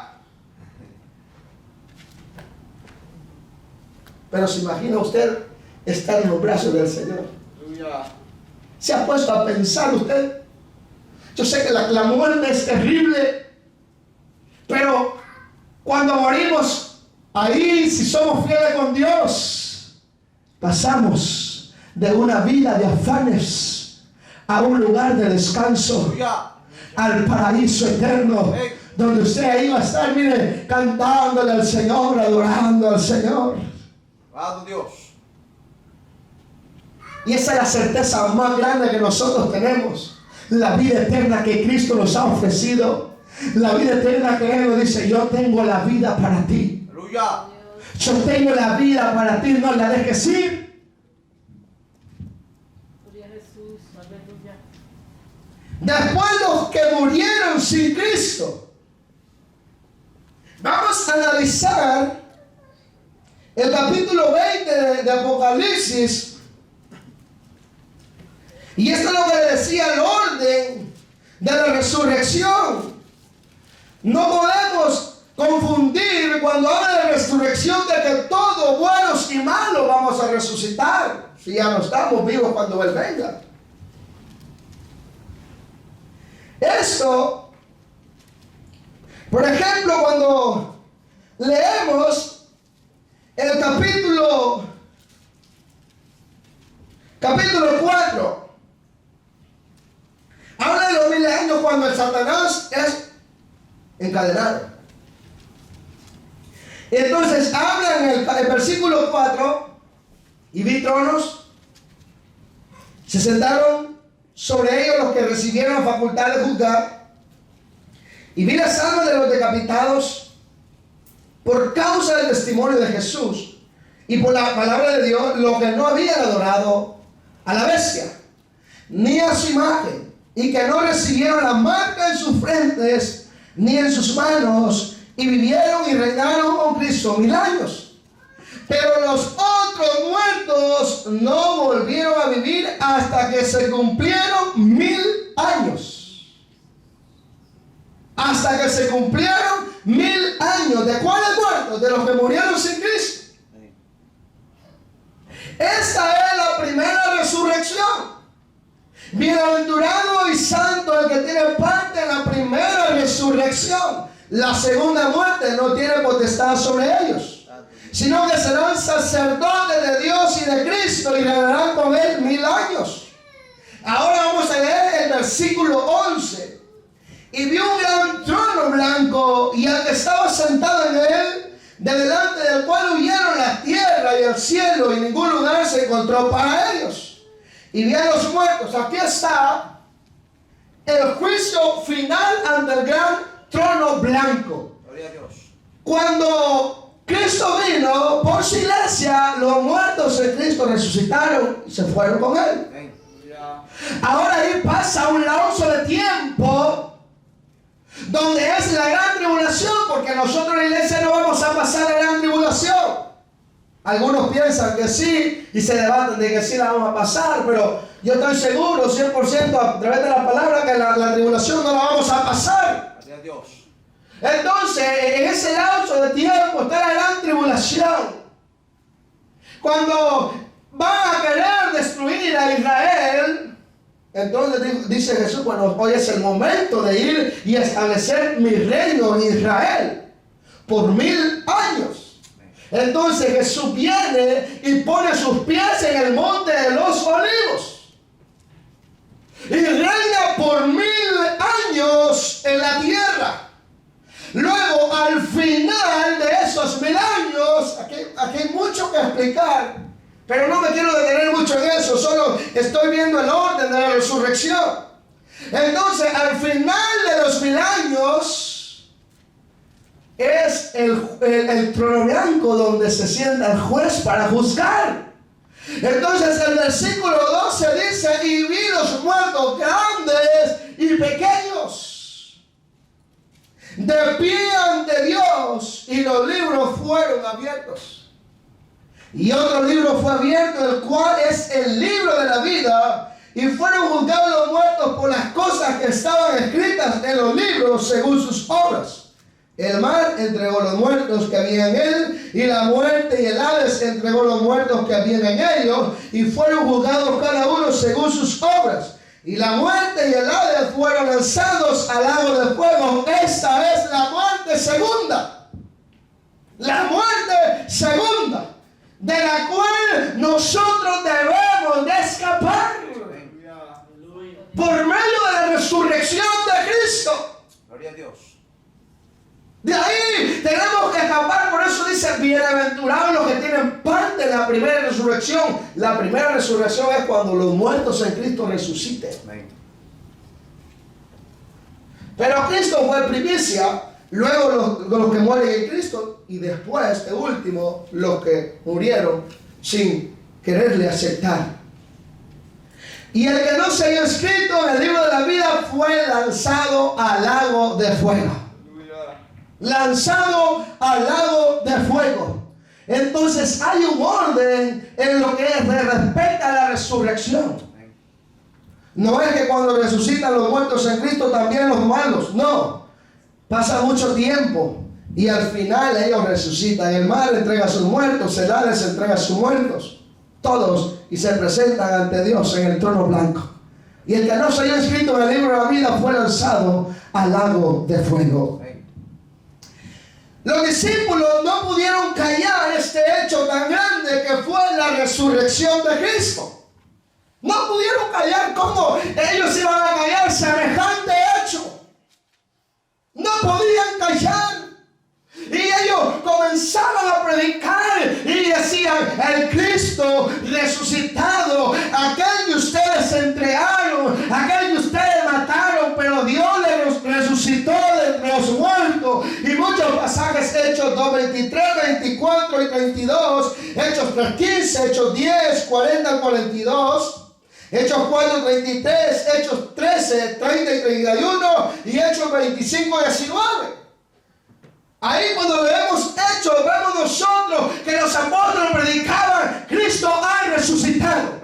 Pero se imagina usted estar en los brazos del Señor. ¿Se ha puesto a pensar usted? Yo sé que la muerte es terrible, pero cuando morimos, ahí si somos fieles con Dios, pasamos de una vida de afanes a un lugar de descanso, al paraíso eterno, donde usted ahí va a estar, mire, cantándole al Señor, adorando al Señor. Amado Dios. Y esa es la certeza más grande que nosotros tenemos. La vida eterna que Cristo nos ha ofrecido. La vida eterna que Él nos dice, yo tengo la vida para ti. Aleluya. Yo tengo la vida para ti, no la dejes ir. Gloria a Jesús, aleluya. Después los que murieron sin Cristo. Vamos a analizar el capítulo 20 de Apocalipsis. Y esto es lo que decía el orden de la resurrección. No podemos confundir cuando habla de resurrección de que todos buenos y malos vamos a resucitar. Si ya no estamos vivos cuando Él venga. Esto, por ejemplo, cuando leemos el capítulo 4. Habla de los 1000 años cuando el Satanás es encadenado. Entonces habla en el versículo 4, y vi tronos, se sentaron sobre ellos los que recibieron la facultad de juzgar, y vi las almas de los decapitados por causa del testimonio de Jesús y por la palabra de Dios, los que no habían adorado a la bestia ni a su imagen, y que no recibieron la marca en sus frentes ni en sus manos, y vivieron y reinaron con Cristo 1000 años. Pero los otros muertos no volvieron a vivir hasta que se cumplieron 1000 años. Hasta que se cumplieron 1000 años. ¿De cuáles muertos? De los que murieron sin Cristo. Esta es la primera resurrección. Bienaventurado y santo el que tiene parte en la primera resurrección. La segunda muerte no tiene potestad sobre ellos, sino que serán sacerdotes de Dios y de Cristo y reinarán con Él 1000 años. Ahora vamos a leer el versículo 11. Y vi un gran trono blanco y al que estaba sentado en él, de delante del cual huyeron la tierra y el cielo, y ningún lugar se encontró para ellos. Y vi a los muertos. Aquí está el juicio final ante el gran trono blanco. Gloria a Dios. Cuando Cristo vino por su iglesia, los muertos en Cristo resucitaron y se fueron con Él. Amén. Ahora ahí pasa un lapso de tiempo donde es la gran tribulación, porque nosotros en la iglesia no vamos a pasar la gran tribulación. Algunos piensan que sí y se debaten de que sí la vamos a pasar, pero yo estoy seguro 100% a través de la palabra que la tribulación no la vamos a pasar. Gloria a Dios. Entonces, en ese lapso de tiempo está la gran tribulación. Cuando van a querer destruir a Israel, entonces dice Jesús, bueno, hoy es el momento de ir y establecer mi reino en Israel por 1000 años. Entonces Jesús viene y pone sus pies en el monte de los olivos y reina por 1000 años en la tierra. Luego, al final de esos 1000 años, aquí hay mucho que explicar, pero no me quiero detener mucho en eso, solo estoy viendo el orden de la resurrección. Entonces, al final de los 1000 años, es el trono blanco donde se sienta el juez para juzgar. Entonces, el versículo 12 dice, y vi los muertos grandes y pequeños de pie ante Dios, y los libros fueron abiertos. Y otro libro fue abierto, el cual es el libro de la vida, y fueron juzgados los muertos por las cosas que estaban escritas en los libros según sus obras. El mar entregó los muertos que había en él, y la muerte y el Hades entregó los muertos que habían en ellos, y fueron juzgados cada uno según sus obras. Y la muerte y el Hades fueron lanzados al lago de fuego. Esta es la muerte segunda. La muerte segunda, de la cual nosotros debemos de escapar por medio de la resurrección de Cristo. Gloria a Dios. De ahí tenemos que escapar. Por eso dice, bienaventurados los que tienen parte en la primera resurrección. La primera resurrección es cuando los muertos en Cristo resuciten. Amén. Pero Cristo fue primicia, luego los que mueren en Cristo, y después, de último, los que murieron sin quererle aceptar. Y el que no se haya escrito en el libro de la vida fue lanzado al lago de fuego. Lanzado al lago de fuego. Entonces hay un orden en lo que respecta a la resurrección. No es que cuando resucitan los muertos en Cristo también los malos. No. Pasa mucho tiempo y al final ellos resucitan. El mar entrega a sus muertos, el Hades entrega a sus muertos. Todos, y se presentan ante Dios en el trono blanco. Y el que no se haya escrito en el libro de la vida fue lanzado al lago de fuego. Los discípulos no pudieron callar este hecho tan grande que fue la resurrección de Cristo. No pudieron callar. ¿Cómo ellos iban a callar semejante hecho? No podían callar. Y ellos comenzaban a predicar y decían, el Cristo resucitado, aquel que ustedes entregaron, aquel que ustedes mataron, pero Dios le resucitó de entre los muertos. Y muchos pasajes, Hechos 2, 23, 24 y 32, Hechos 3, 15, Hechos 10, 40 y 42, Hechos 4, 33, Hechos 13, 30 y 31 y Hechos 25, 19. Ahí cuando leemos Hechos, vemos nosotros que los apóstoles predicaban, Cristo ha resucitado.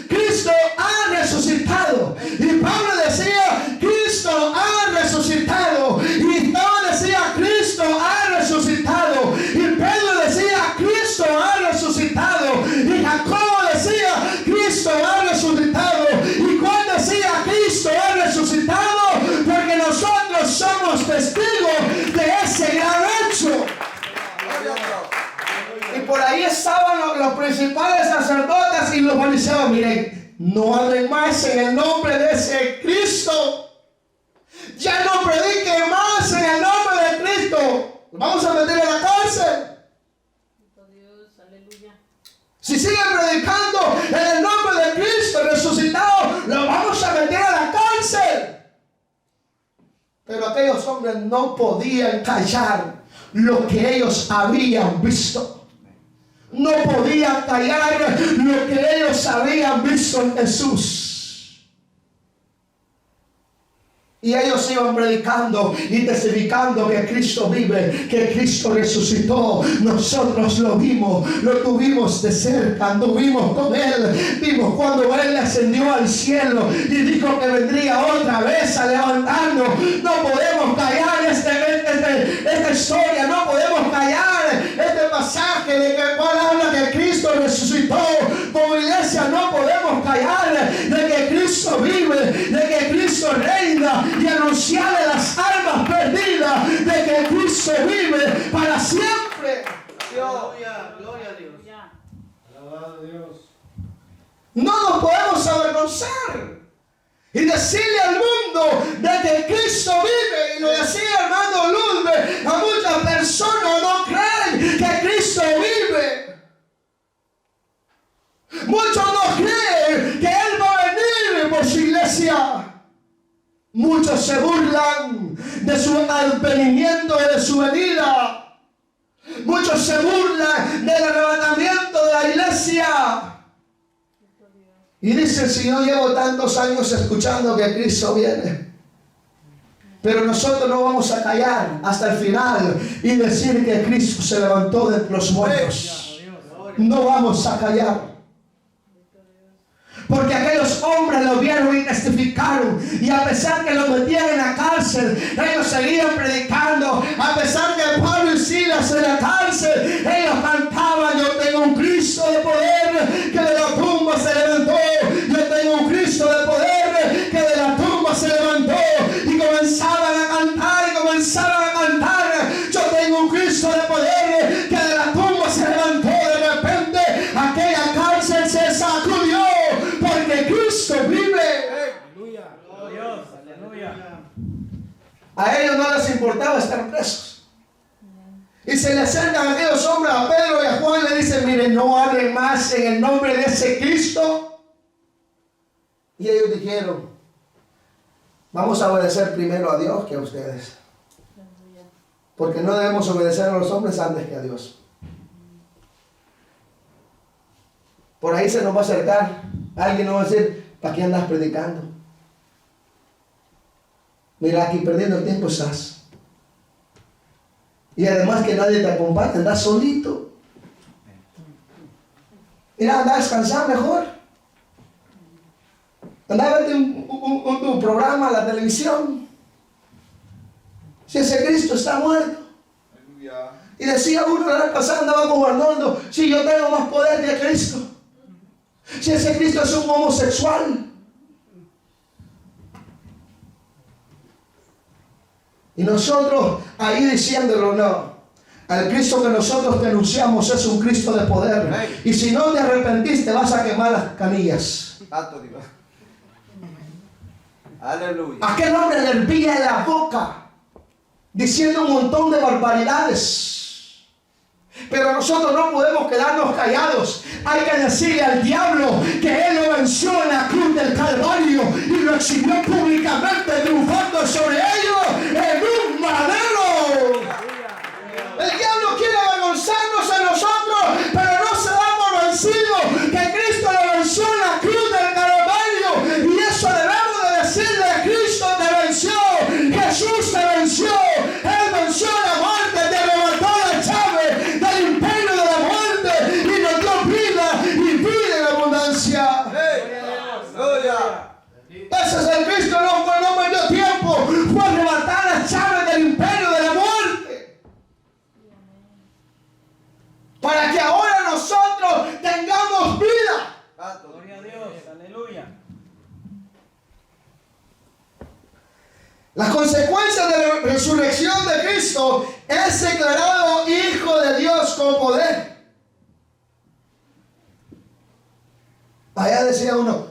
Cristo ha resucitado. Y Pablo decía, Cristo ha resucitado. Y Pablo decía, Cristo ha resucitado. Y Pedro decía, Cristo ha resucitado. Y Jacobo decía, Cristo ha resucitado. Y Juan decía, Cristo ha resucitado, porque nosotros somos testigos de ese gran hecho. Y por ahí estaban los principales sacerdotes y los fariseos. Miren, no hablen más en el nombre de ese Cristo. Ya no prediquen más en el nombre de Cristo. Vamos a meter en la cárcel. Dios, aleluya. Si siguen predicando en el nombre de Cristo resucitado, lo vamos a meter a la cárcel. Pero aquellos hombres no podían callar lo que ellos habían visto. No podían callar lo que ellos habían visto en Jesús. Y ellos iban predicando y testificando que Cristo vive, que Cristo resucitó. Nosotros lo vimos, lo tuvimos de cerca, anduvimos con Él. Vimos cuando Él ascendió al cielo y dijo que vendría otra vez a levantarnos. No podemos callar esta historia, no podemos callar este pasaje de que cual habla que Cristo resucitó. Como iglesia no podemos callar de que Cristo vive, de que Cristo reina, y anunciarle las almas perdidas de que Cristo vive para siempre. Aleluya, gloria a Dios. Ya. Alabado Dios. No nos podemos avergonzar y decirle al mundo de que Cristo vive. Y lo decía hermano Luzbe, a muchas personas no creen que Cristo vive. Muchos no creen que Él va a venir por su iglesia. Muchos se burlan de su advenimiento y de su venida. Muchos se burlan del arrebatamiento de la iglesia. Y dicen, si yo llevo tantos años escuchando que Cristo viene. Pero nosotros no vamos a callar hasta el final y decir que Cristo se levantó de los muertos. No vamos a callar. Porque aquellos hombres lo vieron y testificaron. Y a pesar que los metían en la cárcel, ellos seguían predicando. A pesar que Pablo y Silas en la cárcel, ellos cantaban: yo tengo un Cristo de poder que de la tumba se levantó. Yo tengo un Cristo de poder que de la tumba se levantó. Y comenzaban a cantar y comenzaban a cantar: yo tengo un Cristo de poder que de la tumba se levantó. De repente aquella cárcel se sacudió. Porque Cristo vive. Aleluya. Dios, aleluya. A ellos no les importaba estar presos. Y se le acercan a aquellos hombres, a Pedro y a Juan, le dicen: miren, no hablen más en el nombre de ese Cristo. Y ellos dijeron: vamos a obedecer primero a Dios que a ustedes. Porque no debemos obedecer a los hombres antes que a Dios. Por ahí se nos va a acercar alguien, nos va a decir: ¿para qué andas predicando? Mira, aquí perdiendo el tiempo estás. Y además que nadie te acompaña, andas solito. Mira, anda a descansar mejor. Anda a verte un programa, la televisión. Si ese Cristo está muerto. Aleluya. Y decía uno la vez pasada, andaba con Arnoldo: si yo tengo más poder que Cristo. Si ese Cristo es un homosexual. Y nosotros ahí diciéndolo: no. Al Cristo que nosotros denunciamos es un Cristo de poder. Y si no te arrepentiste, vas a quemar las canillas. Santo Dios. Aleluya. Aquel hombre le hervía en la boca, diciendo un montón de barbaridades. Pero nosotros no podemos quedarnos callados. Hay que decirle al diablo que Él lo venció en la cruz del Calvario y lo exhibió públicamente, triunfando sobre ellos en un madero. El diablo quiere avergonzarnos a nosotros, pero no se da por vencido que Cristo lo venció en la cruz del Calvario. Y eso debemos de decirle: Cristo te venció, Jesús te venció, Él venció la muerte, te levantó la llave del imperio de la muerte y nos dio vida y vida en abundancia. Aleluya. Ese es el Cristo, no perdió tiempo, fue arrebatar las llaves del imperio de la muerte. Para que ahora nosotros tengamos vida. Santo Dios. Gloria a Dios, aleluya. Las consecuencias de la resurrección de Cristo es declarado Hijo de Dios con poder. Allá decía uno: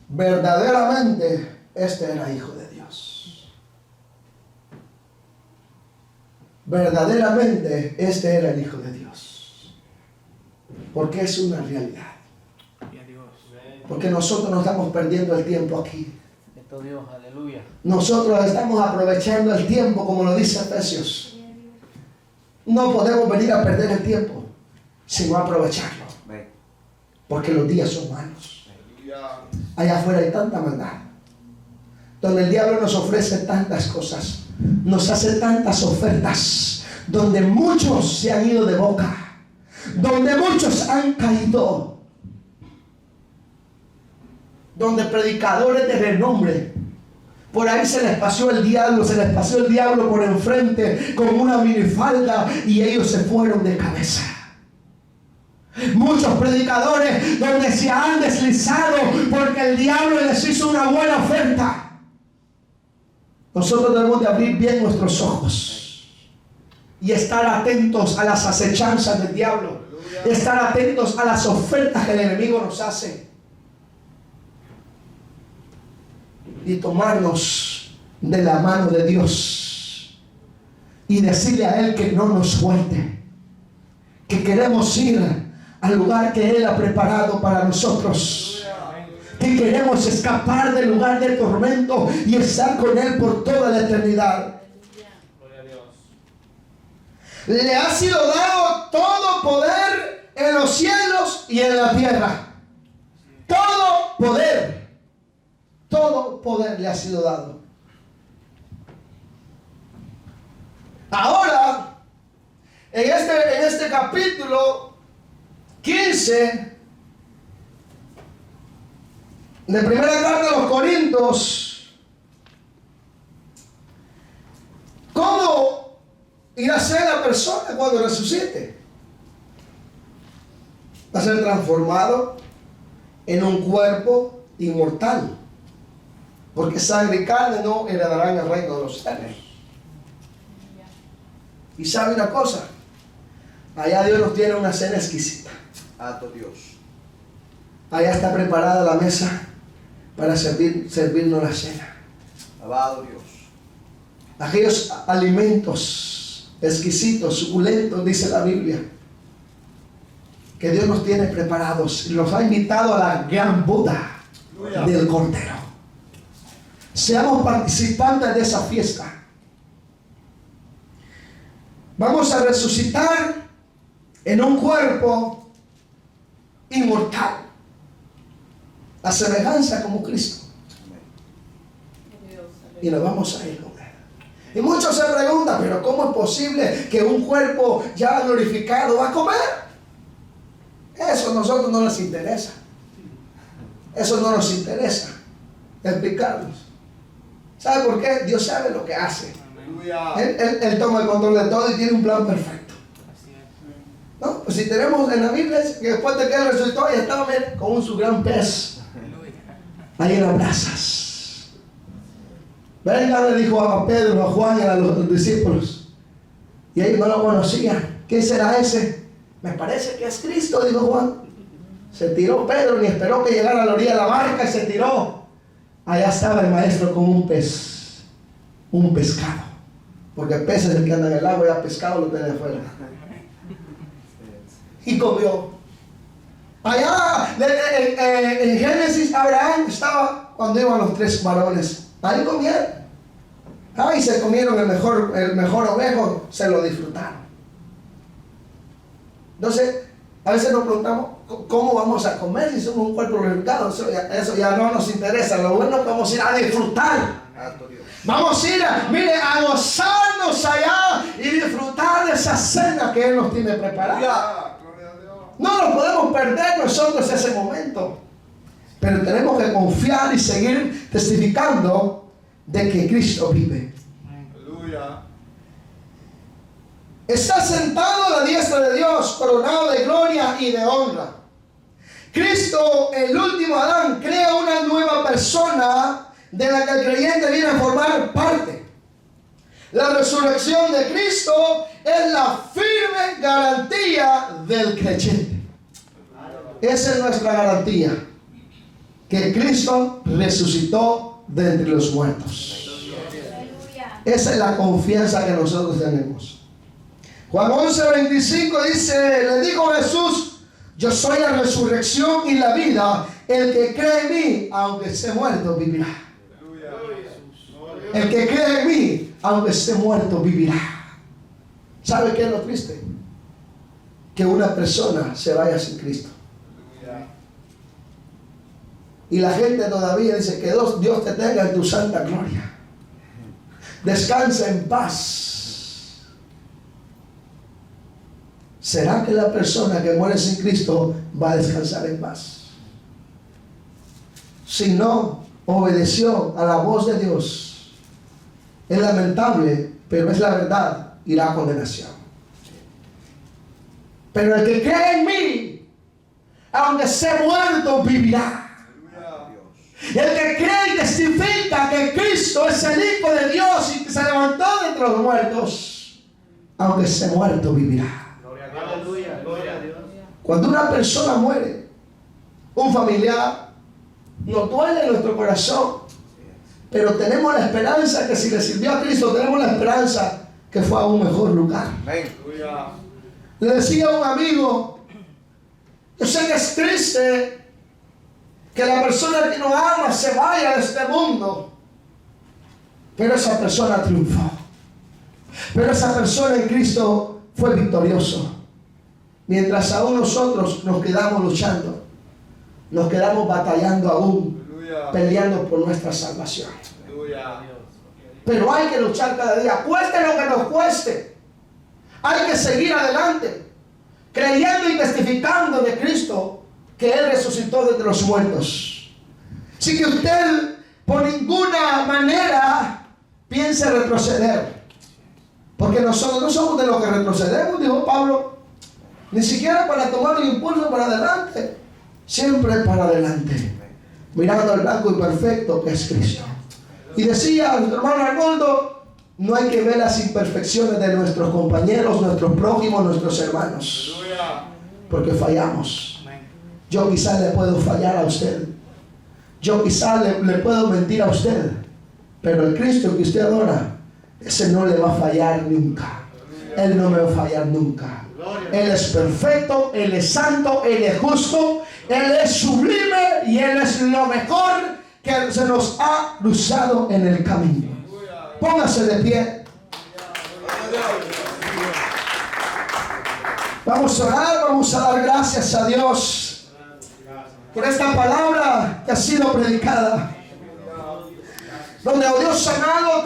verdaderamente este era Hijo de Dios. Verdaderamente este era el Hijo de Dios. Porque es una realidad. Gloria a Dios. Porque nosotros nos estamos perdiendo el tiempo aquí. Esto Dios, aleluya. Nosotros estamos aprovechando el tiempo, como lo dice Efesios. No podemos venir a perder el tiempo, sino aprovecharlo. Amén. Porque los días son malos. Aleluya. Allá afuera hay tanta maldad. donde el diablo nos ofrece tantas cosas, nos hace tantas ofertas, donde muchos se han ido de boca, donde muchos han caído, donde predicadores de renombre, por ahí se les pasó el diablo por enfrente con una minifalda y ellos se fueron de cabeza. Muchos predicadores donde se han deslizado porque el diablo les hizo una buena oferta. Nosotros debemos de abrir bien nuestros ojos y estar atentos a las acechanzas del diablo, estar atentos a las ofertas que el enemigo nos hace y tomarnos de la mano de Dios y decirle a Él que no nos suelte, que queremos ir al lugar que Él ha preparado para nosotros, que queremos escapar del lugar de tormento y estar con Él por toda la eternidad. Le ha sido dado todo poder en los cielos y en la tierra. Todo poder le ha sido dado. Ahora, en este capítulo 15 de primera carta de los Corintios, ¿cómo irá a ser la persona cuando resucite? Va a ser transformado en un cuerpo inmortal, porque sangre y carne no heredarán el reino de los cielos. Y sabe una cosa, allá Dios nos tiene una cena exquisita. Dios. Allá está preparada la mesa para servirnos la cena. Alabado Dios. Aquellos alimentos exquisitos, suculentos, dice la Biblia, que Dios nos tiene preparados y nos ha invitado a la gran boda del Cordero. Seamos participantes de esa fiesta. Vamos a resucitar en un cuerpo inmortal, a semejanza como Cristo, y nos vamos a ir con Él. Y muchos se preguntan, pero ¿cómo es posible que un cuerpo ya glorificado va a comer? Eso a nosotros no nos interesa. Eso no nos interesa explicarnos. ¿Sabe por qué? Dios sabe lo que hace. Él toma el control de todo y tiene un plan perfecto. ¿No? Pues si tenemos en la Biblia que después de que Él resucitó, ya estaba con su gran pez ahí en las brasas. Venga, le dijo a Pedro, a Juan y a los discípulos, y ellos no lo conocían. ¿Qué será ese? Me parece que es Cristo, dijo Juan. Se tiró Pedro, ni esperó que llegara a la orilla de la barca y se tiró. Allá estaba el maestro con un pez, un pescado, porque el pez es el que anda en el agua, ya pescado lo tiene afuera. Y comió. Allá en Génesis, Abraham estaba cuando iban los 3 varones. Ahí comieron. Ahí se comieron el mejor ovejo, se lo disfrutaron. Entonces, a veces nos preguntamos, ¿cómo vamos a comer si somos un cuerpo glorificado? Eso ya no nos interesa. Lo bueno es que vamos a ir a disfrutar. Vamos a ir a gozarnos allá y disfrutar de esa cena que Él nos tiene preparada. No nos podemos perder nosotros ese momento, pero tenemos que confiar y seguir testificando de que Cristo vive. Aleluya. Está sentado a la diestra de Dios, coronado de gloria y de honra. Cristo, el último Adán, crea una nueva persona de la que el creyente viene a formar parte. La resurrección de Cristo es la firme garantía del creyente. Esa es nuestra garantía, que Cristo resucitó de entre los muertos. Esa es la confianza que nosotros tenemos. Juan 11:25 dice, le dijo Jesús, yo soy la resurrección y la vida, el que cree en mí, aunque esté muerto, vivirá. El que cree en mí, aunque esté muerto, vivirá. ¿Sabe qué es lo triste? Que una persona se vaya sin Cristo. Y la gente todavía dice que Dios te tenga en tu santa gloria. Descansa en paz. ¿Será que la persona que muere sin Cristo va a descansar en paz? Si no obedeció a la voz de Dios, es lamentable, pero es la verdad, irá a condenación. Pero el que cree en mí, aunque sea muerto, vivirá. El que cree y testifica que Cristo es el Hijo de Dios y que se levantó de entre los muertos, aunque sea muerto, vivirá. Aleluya. Gloria a Dios. Cuando una persona muere, un familiar, nos duele en nuestro corazón, pero tenemos la esperanza que si le sirvió a Cristo, tenemos la esperanza que fue a un mejor lugar. Le decía a un amigo, yo sé que es triste que la persona que nos ama se vaya de este mundo, pero esa persona triunfó, pero esa persona en Cristo fue victorioso, mientras aún nosotros nos quedamos luchando, nos quedamos batallando aún, peleando por nuestra salvación. Pero hay que luchar cada día, cueste lo que nos cueste. Hay que seguir adelante, creyendo y testificando de Cristo, que Él resucitó de entre los muertos. Así que usted por ninguna manera piense retroceder, porque nosotros no somos de los que retrocedemos, dijo Pablo, ni siquiera para tomar un impulso para adelante, siempre para adelante, mirando al blanco y perfecto que es Cristo. Y decía nuestro hermano Arnoldo, no hay que ver las imperfecciones de nuestros compañeros, nuestros prójimos, nuestros hermanos, porque fallamos. Yo quizás le puedo fallar a usted, yo quizás le puedo mentir a usted, pero el Cristo que usted adora, ese no le va a fallar nunca. Él no me va a fallar nunca. Él es perfecto, Él es santo, Él es justo, Él es sublime y Él es lo mejor que se nos ha cruzado en el camino. Póngase de pie. Vamos a orar, vamos a dar gracias a Dios por esta palabra que ha sido predicada, donde Dios sanado